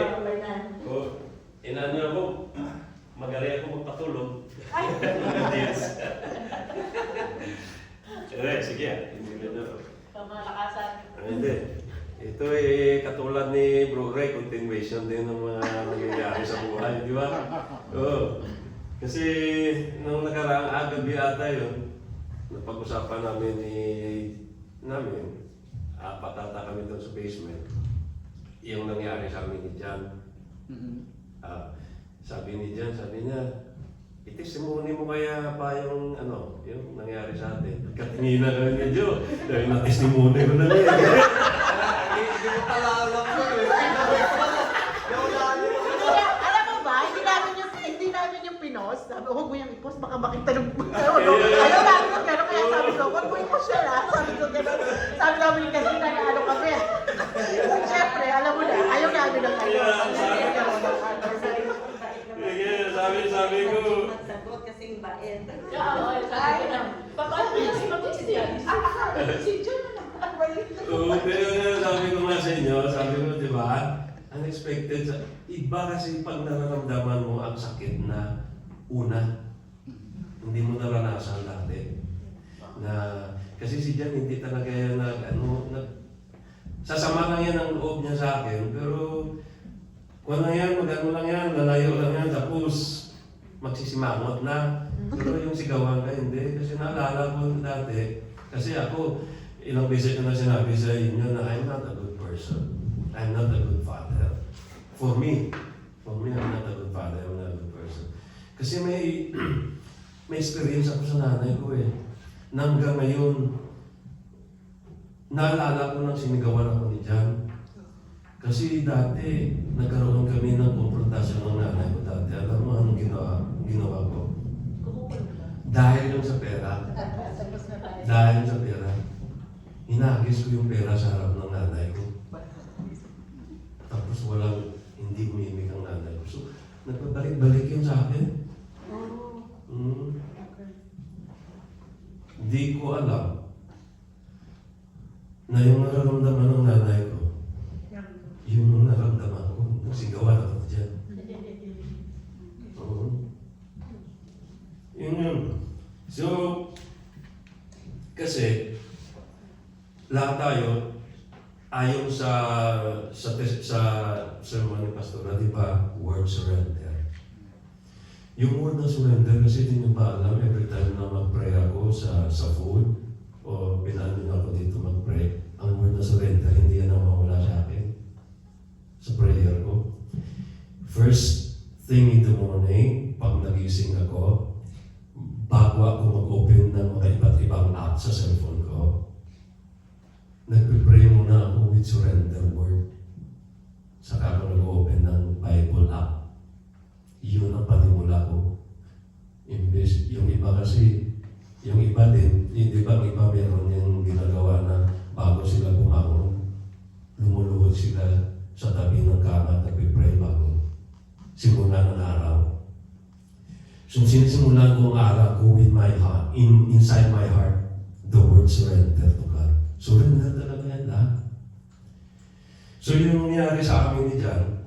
inano ako, magaling ako magpatulog. Yes. Sige, hindi na ako. Kamalakasan. Hindi. Ito katulad ni Bro Ray, continuation din ng mga nangyayari sa buhay, di ba? Oo. Kasi nung nakaraang gabi ata yun, napag-usapan namin, apat ata kami doon sa basement, yung nangyari sa amin ni Jan. Sabi niya, itistimony mo kaya pa yung nangyari sa atin. Katingina na ni Jo, dahil na-testimony ko na rin. Hindi mo pala alam ko eh. Alam mo ba, hindi namin yung pinost. Sabi, huwag mo yung i-post, baka makita ng ayaw namin yung gano'n, kaya sabi ko, huwag mo i-post yan ha. Sabi ko gano'n. Sabi namin yung kasi na ano kami. Siyempre, alam mo na, ayaw namin ng Sabi ko, Sagot kasing baen. Sabi ko na, paano niya si John na pero sabi ko nga sa inyo, sabi ko, di ba, unexpected, iba kasi pag nararamdaman mo ang sakit na una, hindi mo naranasan dati. Kasi si Jan hindi talaga yan sasama lang yan ang loob niya sa akin, pero kung lang yan, mag-ano lang yan, lalayo lang yan, tapos magsisimangot na. Pero yung sigawan ka, hindi. Kasi naalala ko dati, kasi ako, ilang beses ko na sinabi sa inyo na I'm not a good person. I'm not a good father. For me, I'm not a good father, I'm not a good person. Kasi may experience ako sa nanay ko eh. Hanggang ngayon, naalala ko nang sinigawan ako ni Jan. Kasi dati, nagkaroon kami ng konfrontasyon ng nanay ko dati. Alam mo anong ginawa ko? Dahil yung sa pera. Dahil sa pera. Hinagis ko yung pera sa harap ng nanay ko. Tapos hindi umimik ang nanay ko. So, nagpabalik-balik yun sa akin. Hindi ko alam na yung nararamdaman ng nanay ko, yung naramdaman ko, sigawan ako dyan. Yun. So, kasi, lahat tayo, ayon sa sermon ni Pastora, di ba, word surrender. Yung word na surrender, kasi hindi nyo ba alam, every time na mag-pray ako sa food, o pinaanin ako dito mag-pray, ang word na surrender, hindi yan ang mawala sa akin. Sa prayer ko. First thing in the morning, pag nagising ako, bago ako mag-open ng mga iba't ibang app sa cellphone ko, nagpipray muna ako with surrender word. Saka ako nag-open ng Bible app. Yun ang panimula ko. Imbes, yung iba kasi, yung iba din, hindi ba iba meron yung ginagawa na bago sila bumangon, lumuluhod sila sa tabi ng kama at nagpipray bago simula ng araw. So sinisimulan ko ang araw ko with my heart, inside my heart, the word surrender to God. Surrender talaga yan lahat. So yung nangyari sa amin ni Jan,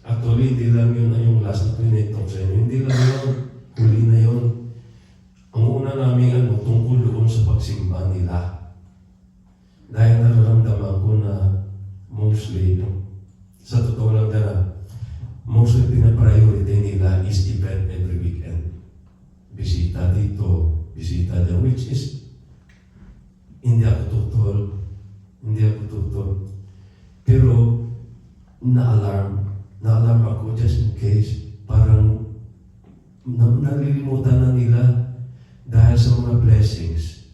actually hindi lang yun yung last na pinitong sa inyo, hindi lang yun, huli na yun. Ang una namin tungkol doon sa pagsimba nila. Dahil nararamdaman ko na mostly, sa totoo lang na, mostly pinapriority nila is event every weekend. Bisita dito, bisita dyan, which is, hindi ako tutol. Pero, na-alarm ako just in case, parang nalilimutan na nila dahil sa mga blessings.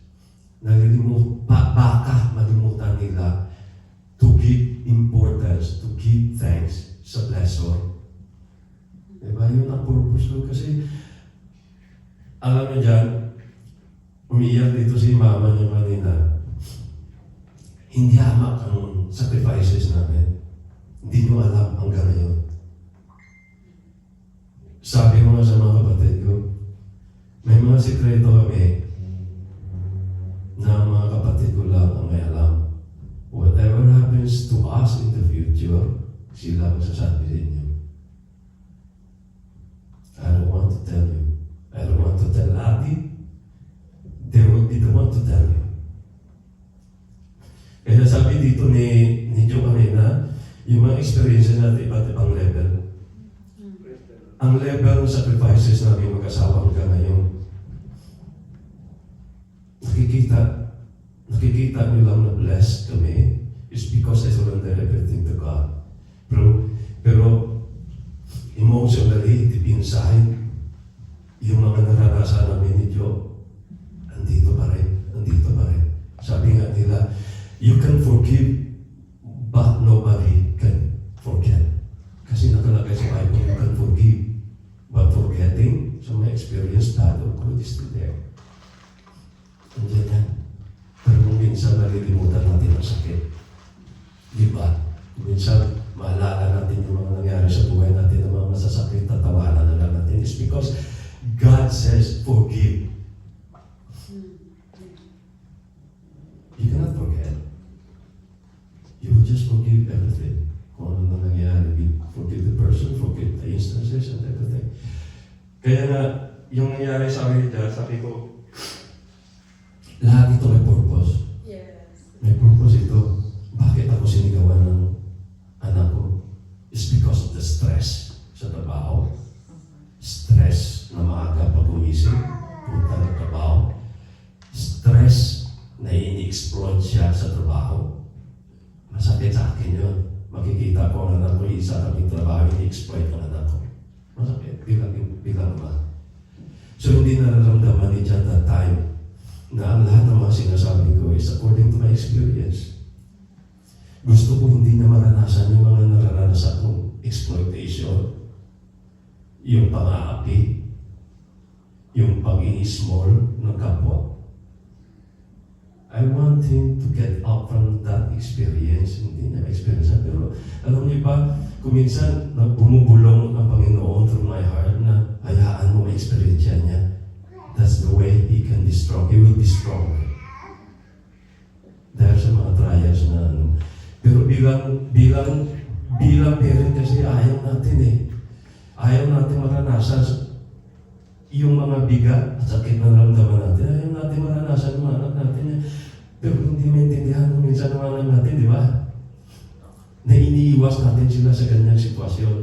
Baka malimutan nila to give importance, to give thanks sa blessor. Diba? Yun ang purpose ko kasi alam mo dyan, umiiyak dito si mama niyo kanina, hindi hamak ang sacrifices namin. Hindi niyo alam hanggang ngayon. Sabi ko nga sa mga kapatid ko, may mga sikreto kami na mga kapatid ko lang ang may alam. Whatever happens to us in the future, sila magsasabi sa inyo. I don't want to tell you. I don't want to tell Ati. They will be the one to tell you. Kaya sabi dito ni Joe kanina, yung mga experiences natin iba't ibang level. Ang level ng sacrifices namin mag-asawa hanggang ngayon, nakikita nyo lang na blessed kami is because I surrender everything to God. Pero emotionally, deep inside, yung mga naranasan namin ni Joe, andito pa rin. Sabi nga nila, you can forgive, but nobody can forget. Kasi nakalagay sa Bible, you can forgive, but forgetting, so my experience, that of God is still there. Andiyan yan. Pero kung minsan nalilimutan natin ang sakit, di ba? Minsan, maalala natin yung mga nangyari sa buhay natin, ang mga masasakit, tatawanan na lang natin. It's because God says, forgive. You cannot forget. You will just forgive everything. Kung ano na nangyari, forgive the person, forgive the instances and everything. Kaya nga, yung nangyari sa akin dyan, sabi ko, lahat ito may purpose. Yes. May purpose ito. Bakit ako sinigawan ng anak ko? It's because of the stress sa trabaho. Stress na maaga pag gumising, punta ng trabaho. Stress na ini-explode siya sa trabaho. Masakit sa akin yun. Makikita ko ang anak ko, isa kaming trabaho, ini-exploit ang anak ko. Masakit, bilang naman. So hindi nararamdaman ni John that time na ang lahat ng mga sinasabi ko is according to my experience. Gusto ko hindi na maranasan yung mga naranasan kong exploitation, yung pang-aapi, yung pag-i-small ng kapwa. I want him to get up from that experience. Hindi niya experience. Pero alam niyo ba, kung minsan bumubulong ang Panginoon through my heart na hayaan mo ma-experience niya. That's the way He can be strong. He will be strong. Dahil sa mga trials na ano. Pero bilang parent kasi ayaw natin eh. Ayaw natin maranasan yung mga bigat at sakit na naramdaman natin. Ayaw natin maranasan yung anak natin. Pero hindi maintindihan kung minsan ng anak natin, di ba? Na iniiwas natin sila sa ganyang sitwasyon.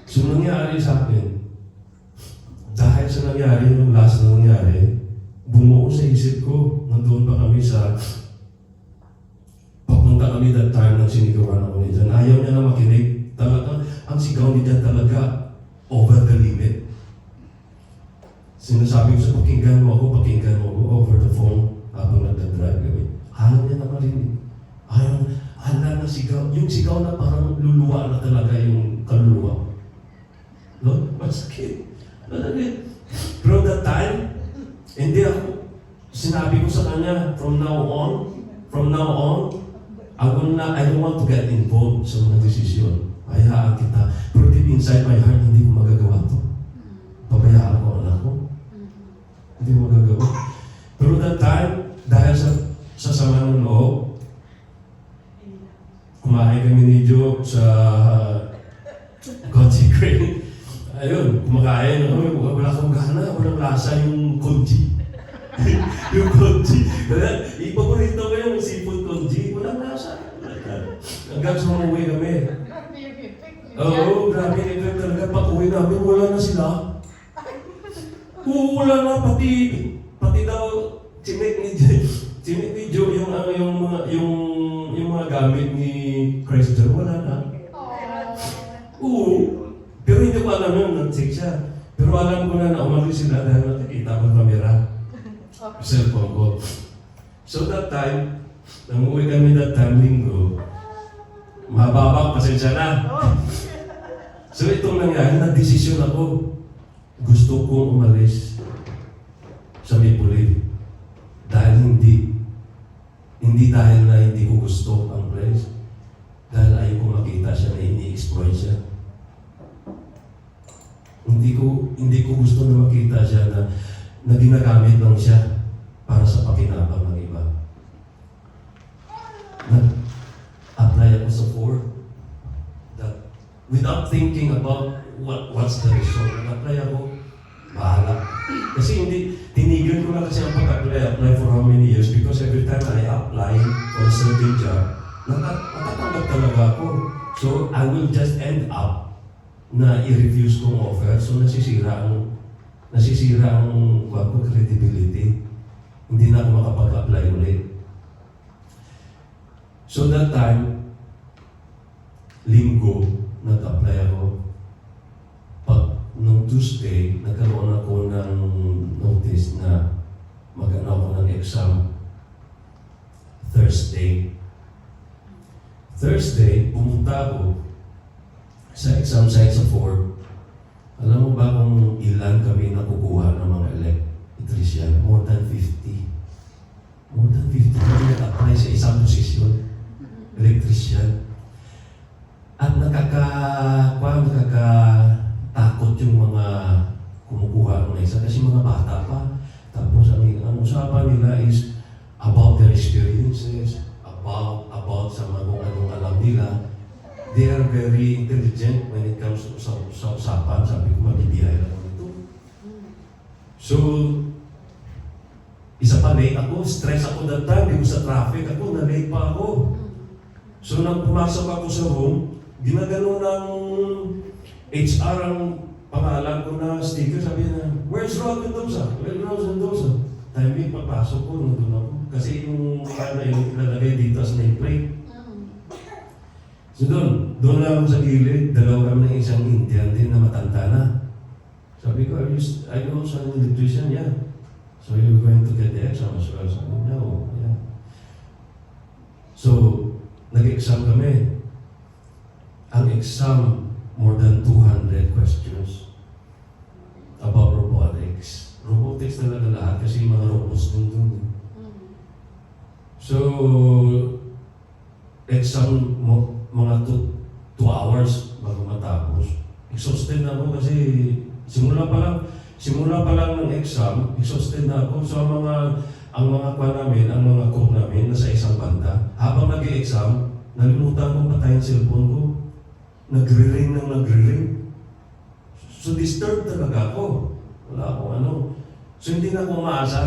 So nangyari sa akin, dahil sa nangyari, yung last na nangyari, bumuo sa isip ko, nandun pa kami sa, papunta kami that time ng sinigawan ako ni Jan. Ayaw niya na makinig. Talaga, ang sigaw ni Jan talaga, over the limit. Sinasabi ko sa pakinggan mo ako over the phone habang nagdadrive kami. Ayaw niya na marinig. Ayaw na sigaw. Yung sigaw na parang luluwa na talaga yung kaluluwa. No? Masakit. Pero that time, hindi ako, sinabi ko sa kanya, from now on, I don't want to get involved sa mga desisyon. Hayaan kita. Pero deep inside my heart, hindi ko magagawa to. Pabayaan ko anak ko. Hindi ko magagawa. Pero that time, dahil sa sama ng loob, kumain kami ni Joe sa God's Grain. Ayun, kumakain. Wala akong gana, walang lasa yung konji. Yung konji. Ipaborito ko yung seafood konji. Walang lasa. Hanggang sa umuwi kami. Oo, grabe yung effect talaga. Pag uwi namin, wala na sila. Oo, wala na. Pati daw, chinik ni Joe, yung mga gamit ni Christopher, wala na. Oo. Pero hindi ko alam yun, nag-check siya. Pero alam ko na umalis sila dahil nakikita ko camera. Cellphone ko. So that time, nang uwi kami that time, linggo, mababa, pasensya na. So itong nangyari, nag-desisyon ako. Gusto kong umalis sa Maple Leaf. hindi dahil na hindi ko gusto ang place, dahil ayaw ko makita siya na ini-exploit siya. Hindi ko gusto na makita siya na ginagamit lang siya para sa pakinabang ng iba. Nag-apply ako sa Ford that without thinking about what's the result. Nag-apply ako, bahala. Kasi tinigil ko na kasi ang apply for how many years because every time I apply for a certain job, natatanggap talaga ako. So, I will just end up na i-refuse kong offer. So, nasisira ang credibility. Hindi na ako makapag-apply ulit. So, that time, Linggo, nag-apply ako. Nung Tuesday, nagkaroon ako ng notice na mag-ano ako ng exam Thursday, pumunta ako sa exam site sa Ford. Alam mo ba kung ilan kami nakukuha ng mga electrician? More than 50. More than 50 kami nag-apply sa isang posisyon. Electrician. At nakakatakot yung mga kumukuha ng isa kasi mga bata pa. Tapos ang usapan nila is about their experiences, about sa mga kung anong alam nila. They are very intelligent when it comes to sa usapan. Sabi ko, mabibiyay lang ito. So, isa pa late ako, stress ako that time, because sa traffic ako, na-late pa ako. So, nang pumasok ako sa room, ginagano ng HR ang pangalan ko na sticker, sabi na, where's Rod Mendoza? Where's Rod Mendoza? Timing, papasok ko, nandun ako. Kasi yung ilalagay dito sa nameplate. So doon na ako sa gilid, dalawa kami ng isang Indian din na matanda na. Sabi ko, are you also an electrician? Yeah. So you're going to get the exam as well? Sabi ko, no. Yeah. So, nag-exam kami. Ang exam, more than 200 questions about robotics. Robotics talaga lahat kasi mga robots din doon. So, exam mo, mga 2 hours bago matapos. Exhausted na ako kasi simula pa lang ng exam, exhausted na ako. So, ang mga cook namin nasa isang banda. Habang nag-i-exam, nalimutan kong patayin cellphone ko. Nagre-ring. So, disturbed talaga ako. Wala akong ano. So, hindi na ako umaasa.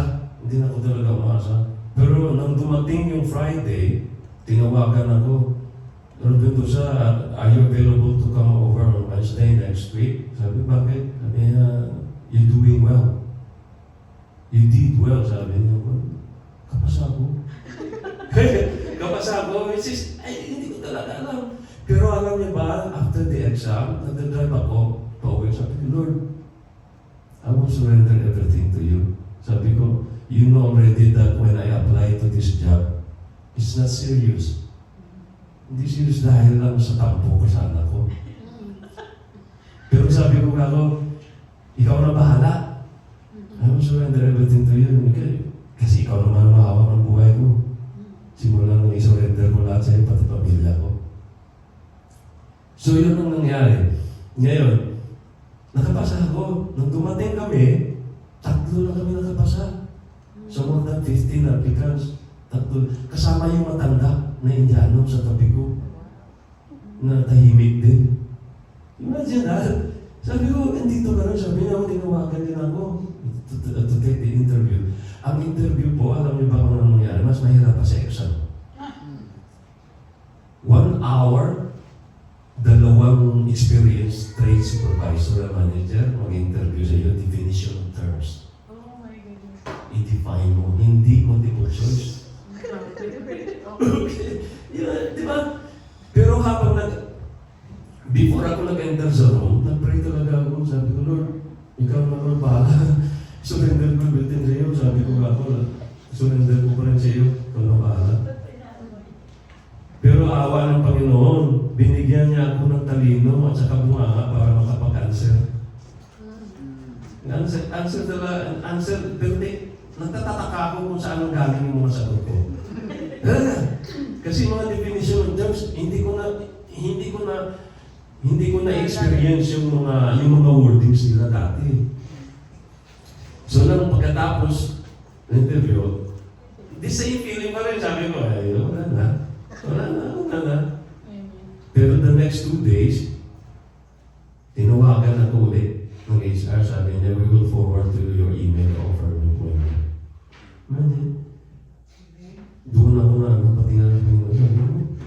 Hindi na ako talaga umaasa. Pero nang dumating yung Friday, tinawagan ako. Lord Mendoza, are you available to come over on Wednesday next week? Sabi, bakit? Sabi niya, you're doing well. You did well, sabi niya. Kapasa ko. Kapasa ko, which is, hindi ko talaga alam. Pero alam niya ba, after the exam, nag-drive ako, pauwi, sabi ko, Lord, I will surrender everything to you. Sabi ko, you know already that when I apply to this job, it's not serious. Hindi serious dahil lang sa tampo ko sa anak ko. Pero sabi ko ako, ikaw na bahala. I will surrender everything to you. Kasi ikaw naman ang mahawak ng buhay ko. Simula nang i-surrender ko lahat sa'yo, pati pamilya ko. So yun ang nangyari. Ngayon, nakapasa ako. Nung dumating kami, 3 lang kami nakapasa. So more than 15 applicants. 3. Kasama yung matanda na Indiano sa tabi ko. Na tahimik din. Imagine that. Sabi ko, andito ka rin. Sabi niya, tinawagan din ako to take the interview. Ang interview po, alam niyo ba kung ano nangyari? Mas mahirap pa sa exam. 1 hour, 2 experienced trade supervisor and manager mag-interview sa iyo, definition of terms. Oh my goodness. I-define mo, hindi multiple choice. Yeah, di ba? Pero habang before ako nag-enter sa room, nag-pray talaga ako. Sabi ko, Lord, ikaw naman bahala. Surrender ko built-in sa iyo. Sabi ko ako, surrender ko pa rin sa iyo. Ikaw na bahala. Pero awa ng Panginoon, binigyan niya ako ng talino at saka bunganga para makapag-answer. Answer, pero nagtatataka ako kung saan ang galing yung mga sagot ko. Talaga. Kasi mga definition of terms, hindi ko na experience yung mga wordings nila dati. So nang pagkatapos ng interview, the same feeling pa rin. Sabi ko, ay, wala na. Pero the next 2 days, tinawagan ako ulit ng HR. Sabi niya, we will forward to your email offer of employment. Doon ako na patingnan ko yung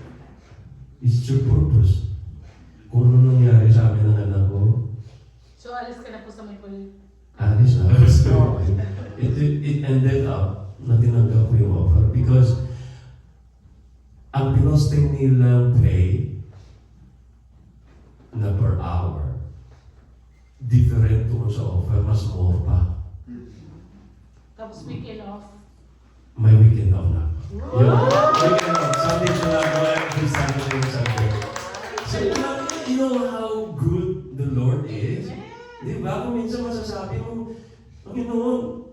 it's your purpose. Kung ano nangyari sa amin ng anak ko, So, alis ka na po sa Maple. alis na. So, it ended up na tinanggap ko yung offer because ang pinosting nilang pay na per hour different doon sa offer, mas more pa. Tapos weekend off. May weekend off na. Yung weekend off, Sunday siya lang, every Saturday and Sunday. So, you know how good the Lord is? Di ba? Kung minsan masasabi mo, Panginoon,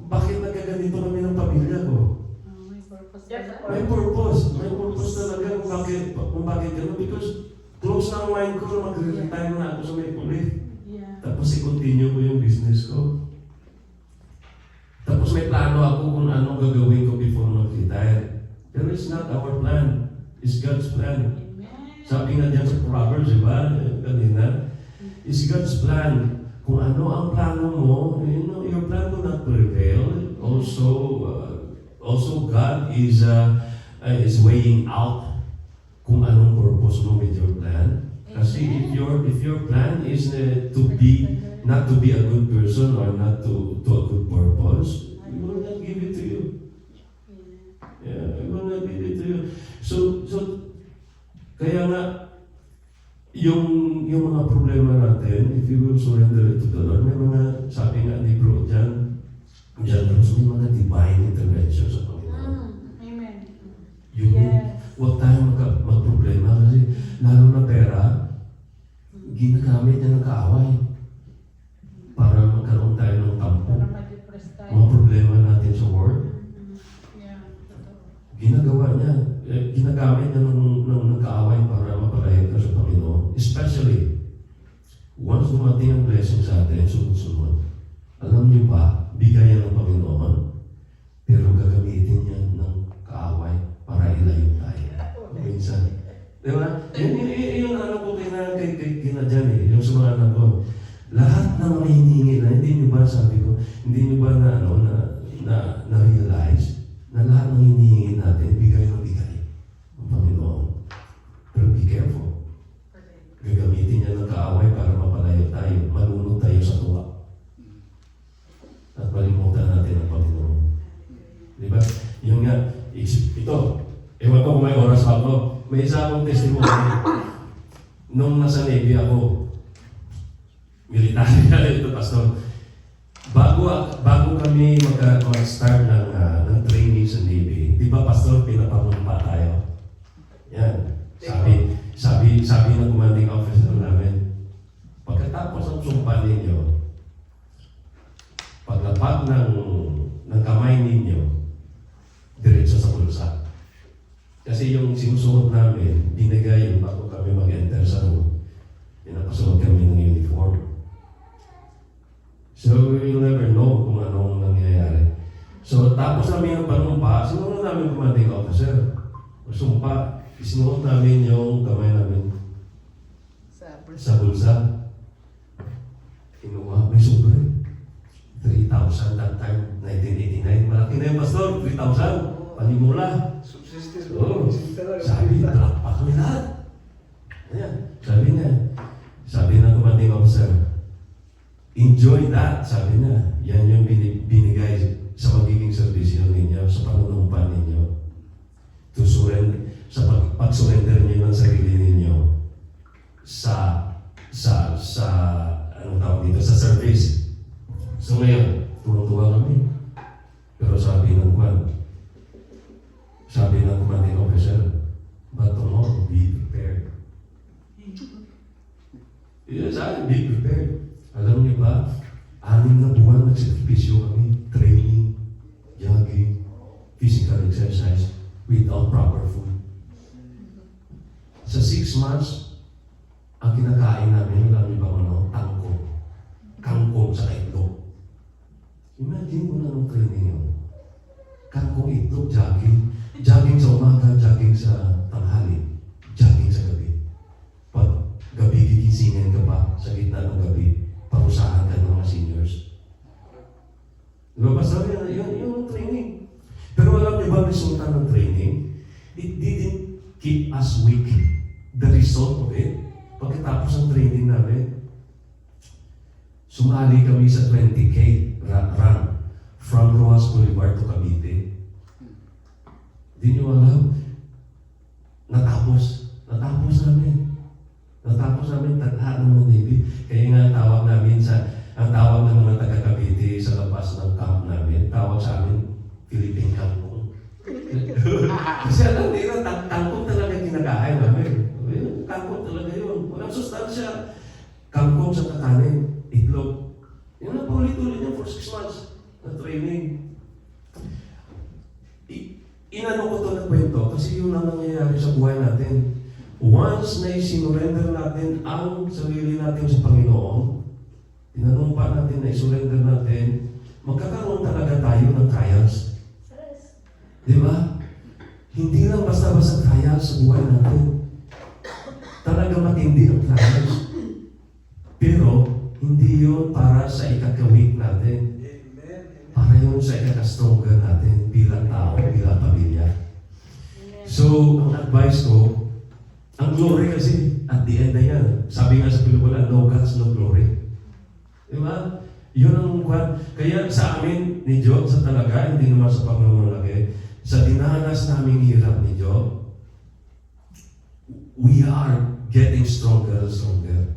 bakit nagkaganito kami ng pamilya ko? May purpose. May purpose. May purpose talaga kung bakit gano'n. Because close na ang mind ko na mag-retire na ako sa may kulit. Yeah. Tapos i-continue ko yung business ko. Tapos may plano ako kung anong gagawin ko before mag-retire. Pero it's not our plan. It's God's plan. Amen. Sabi nga dyan sa Proverbs, di ba? Kanina, it's God's plan. Kung ano ang plano mo, your plan will not prevail. Also God is weighing out kung anong purpose mo with your plan. Kasi if your plan is not to be a good person or not to a good purpose, we will not give it to you. Yeah, we will not give it to you. So kaya nga, yung mga problema natin, if you will surrender it to the Lord, may mga, sabi nga ni Bro dyan, may mga divine intervention sa Panginoon. Amen. Yung, Yes. huwag tayong magproblema kasi lalo na pera, ginagamit niya ng kaaway para magkaroon tayo ng tampo. Para ma-depress tayo. Mga problema natin sa work, Yeah, totoo. ginagawa niya, ginagamit niya ng kaaway para mapalayo ka sa Panginoon. Especially, once dumating ang blessing sa atin, sunod-sunod, alam niyo ba, bigay yan ng Panginoon, pero gagamitin niya ng kaaway para ilayo tayo. Minsan. Di ba? Yun ano ko kina dyan eh, yung sa mga anak ko. Lahat na mga hinihingi na, hindi niyo ba, sabi ko, hindi niyo ba na-realize na lahat ng hinihingi natin, bigay ng bigay ng Panginoon. Pero be careful. Gagamitin niya ng kaaway para mapalayo tayo, malunod tayo sa tuwa. At malimutan natin ang Panginoon. Di ba? Yun nga, ito, ewan ko kung may oras pa ako. May isa akong testimony. Nung nasa Navy ako, military na ito, Pastor. Bago kami mag-start ng training sa Navy, di ba, Pastor, pinapamumpa tayo? Yan. Sabi ng commanding officer namin, pagkatapos ng sumpa ninyo, paglapag ng kamay ninyo, diretso sa bulsa. Kasi yung sinusuot namin, binigay yung bago kami mag-enter sa room. Pinapasuot kami ng uniform. So, we'll never know kung anong nangyayari. So, tapos namin yung panumpa, sinuot namin commanding officer. Sumpa, isinuot namin yung kamay namin sa bulsa. Kinuha, may sobre. 3,000 that time, 1989. Malaki na yung Pastor, 3,000. Panimula. Oo. Sabi, palakpak kami lahat. Ayan. Sabi ng commanding officer, enjoy that. Sabi niya, yan yung binigay sa magiging servisyo ninyo, sa panunumpan ninyo. To surrender, sa pag-surrender niyo ng sarili ninyo sa anong tawag dito, sa service. So ngayon, tuwang-tuwa kami. Pero sabi ng commanding officer, but tomorrow, be prepared. Yes, be prepared. Alam niyo ba, 6 na buwan nagsakripisyo kami, training. without proper food. Sa 6 months, ang kinakain namin, alam niyo ba ano? Tangkong. Kangkong sa itlog. Imagine mo na nung training yun. Kangkong, itlog, jogging. Jogging sa umaga, jogging sa tanghali. Jogging sa gabi. Pag gabi, gigisingin ka pa sa gitna ng gabi, parusahan ka ng mga seniors. Diba ba sabi na yun yung training? Pero alam niyo ba ang resulta ng training? It didn't keep us weak. The result of it, pagkatapos ng training namin, sumali kami sa 20K run from Rojas Boulevard to Cavite. Di niyo alam, natapos namin. Natapos namin tadhana ng Navy. Kaya nga tawag namin ang tawag ng mga taga Cavite sa labas ng camp namin, tawag sa amin, Philippine Kangkong. Kasi alam nila, kangkong talaga kinakain namin. Kangkong talaga yun. Walang sustansya. Kangkong sa kakanin, itlog. Yun na paulit-ulit yan for 6 months na training. Inano ko ito na kwento kasi yun ang nangyayari sa buhay natin. Once na isinurrender natin ang sarili natin sa Panginoon, tinanong pa natin na isurrender natin, magkakaroon talaga tayo ng trials. Di ba? Hindi lang basta-basta trials sa buhay natin. Talaga matindi ang trials. Pero, hindi yun para sa ikakawik natin. Para yun sa ikaka-stronger natin bilang tao, bilang pamilya. So, ang advice ko, ang glory kasi, at the end na yan, sabi nga sa pelikula, no guts, no glory. Di ba? Yun ang kwan. Kaya sa amin ni Job, sa talaga, hindi naman sa pagmamalaki, sa dinanas naming hirap ni Job, we are getting stronger and stronger.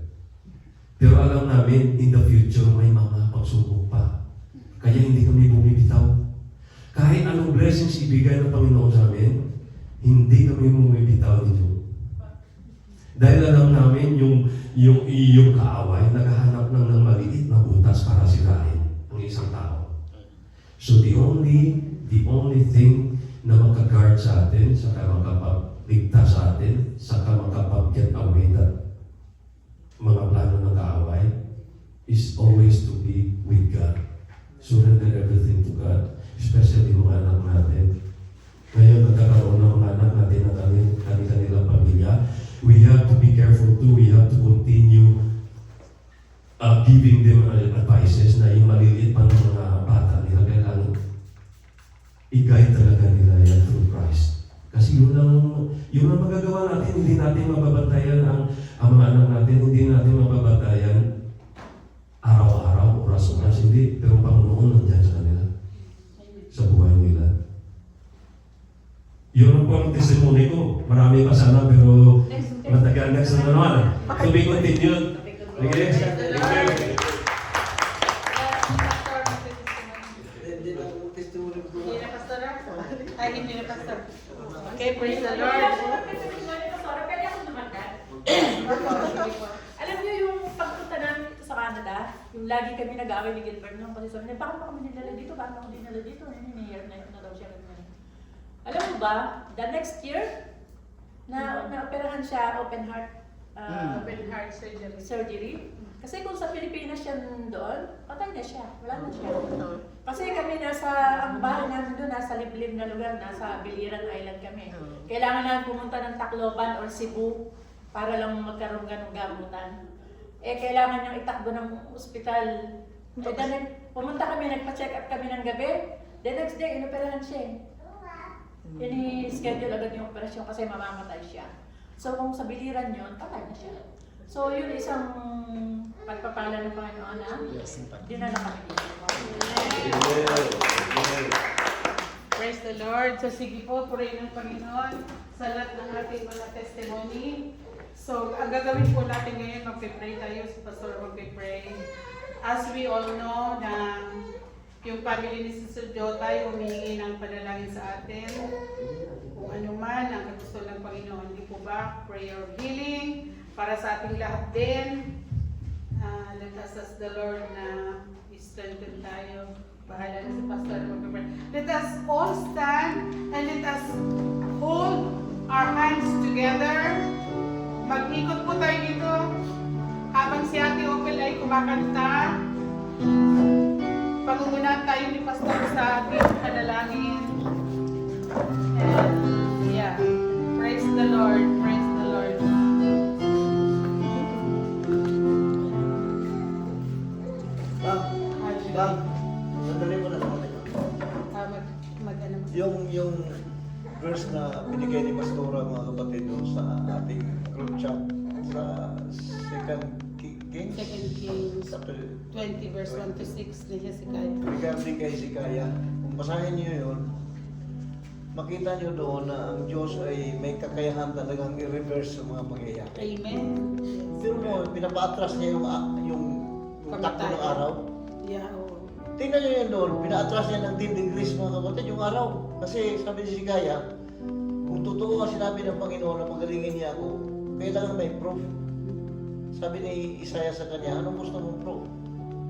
Pero alam namin, in the future, may mga pagsubok pa. Kaya hindi kami bumibitaw. Kahit anong blessings ibigay ng Panginoon sa amin, hindi kami bumibitaw ni Job. Dahil alam namin yung iyong kaaway, naghahanap lang ng maliit na butas para sirain ang isang tao. So the only thing na makaguard sa atin, saka makapagligtas sa atin, saka makapag-get away that mga plano ng kaaway, is always to be with God. Surrender everything to God, especially mga anak natin. Ngayon, magkakaroon ng mga anak natin na kanilang pamilya. We have to be careful too. We have to continue giving them advices na yung maliliit pa ng mga bata nila. Kailangan i-guide talaga nila yan through Christ. Kasi yun ang magagawa natin. Hindi natin mababantayan ang mga anak natin. Hindi natin mababantayan araw-araw, oras-oras. Hindi. Pero Panginoon nandiyan sa kanila. Sa buhay nila. Yun po ang testimony ko. Marami pa sana pero matagal next na naman. To be continued. Okay? Hindi na ang testimony ko. Hindi na, Pastor? Ay, hindi na, Pastor. Okay, praise the Lord. Pwede ako lumakan. Alam niyo yung pagpunta namin dito sa Canada, yung lagi kami nag-aaway ni Gilbert nung kasi sabi niya, bakit pa kami dinala dito? Bakit pa kami dinala dito? Year na yun na daw siya. Alam mo ba, the next year, na-operahan siya open heart surgery. Kasi kung sa Pilipinas siya doon, patay na siya. Wala na siya. Kasi kami ang bahay namin doon, nasa liblib na lugar, nasa Biliran Island kami. Kailangan namin pumunta ng Tacloban or Cebu para lang magkaroon ng gamutan. Kailangan niyang itakbo ng ospital. Pumunta kami, nagpa-check up kami ng gabi. The next day, inoperahan siya. Ini-schedule agad yung operasyon kasi mamamatay siya. So kung sa biliran yun, patay na siya. So yun isang pagpapala ng Panginoon na dinala kami dito. Praise the Lord. So sige po, pray ng Panginoon sa lahat ng ating mga testimony. So ang gagawin po natin ngayon, magpipray tayo. Si Pastor magpipray. As we all know na yung family ni Sister Jotay humihingi ng panalangin sa atin. Kung ano man ang gusto ng Panginoon, di po ba? Prayer of healing para sa ating lahat din. Let us ask the Lord na strengthen tayo Bahala na si Pastor mag-pray. Let us all stand and let us hold our hands together. Mag-ikot po tayo dito habang si Ate Opel ay kumakanta. Pangungunahan tayo ni Pastor sa ating panalangin. And yeah, praise the Lord, praise the Lord. Bang, sandali mo na ako. Mag-ano mo. Yung verse na binigay ni Pastora mga kapatid doon sa ating group chat sa 2 Kings, 2 Kings chapter 20 verse 1 to 6 ni Hezekiah. regarding kay Hezekiah. Kung basahin niyo yun, makita niyo doon na ang Diyos ay may kakayahan talagang i-reverse sa mga pangyayari. Amen. Pero mo, pinapaatras niya yung takbo ng araw. Yeah, oo. Tingnan niyo yun doon, pinaatras niya ng 10 degrees mga kapatid yung araw. Kasi sabi ni Hezekiah, kung totoo ang sinabi ng Panginoon na pagalingin niya ako, kailangan may proof. Sabi ni Isaiah sa kanya, anong gusto mong proof?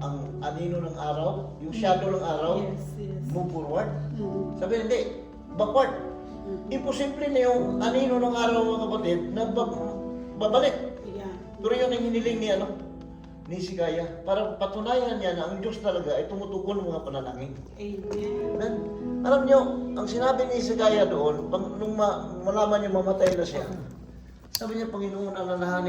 Ang anino ng araw, yung shadow ng araw, Yes, yes. move forward. Mm. Sabi hindi, backward. Imposible na yung anino ng araw mga kapatid na babalik. Yeah. Pero yun ang hiniling ni Hezekiah para patunayan niya na ang Diyos talaga ay tumutugon ng mga panalangin. Amen. Amen. Alam niyo, ang sinabi ni Hezekiah doon, nung malaman niya mamatay na siya, sabi niya, Panginoon, alalahanin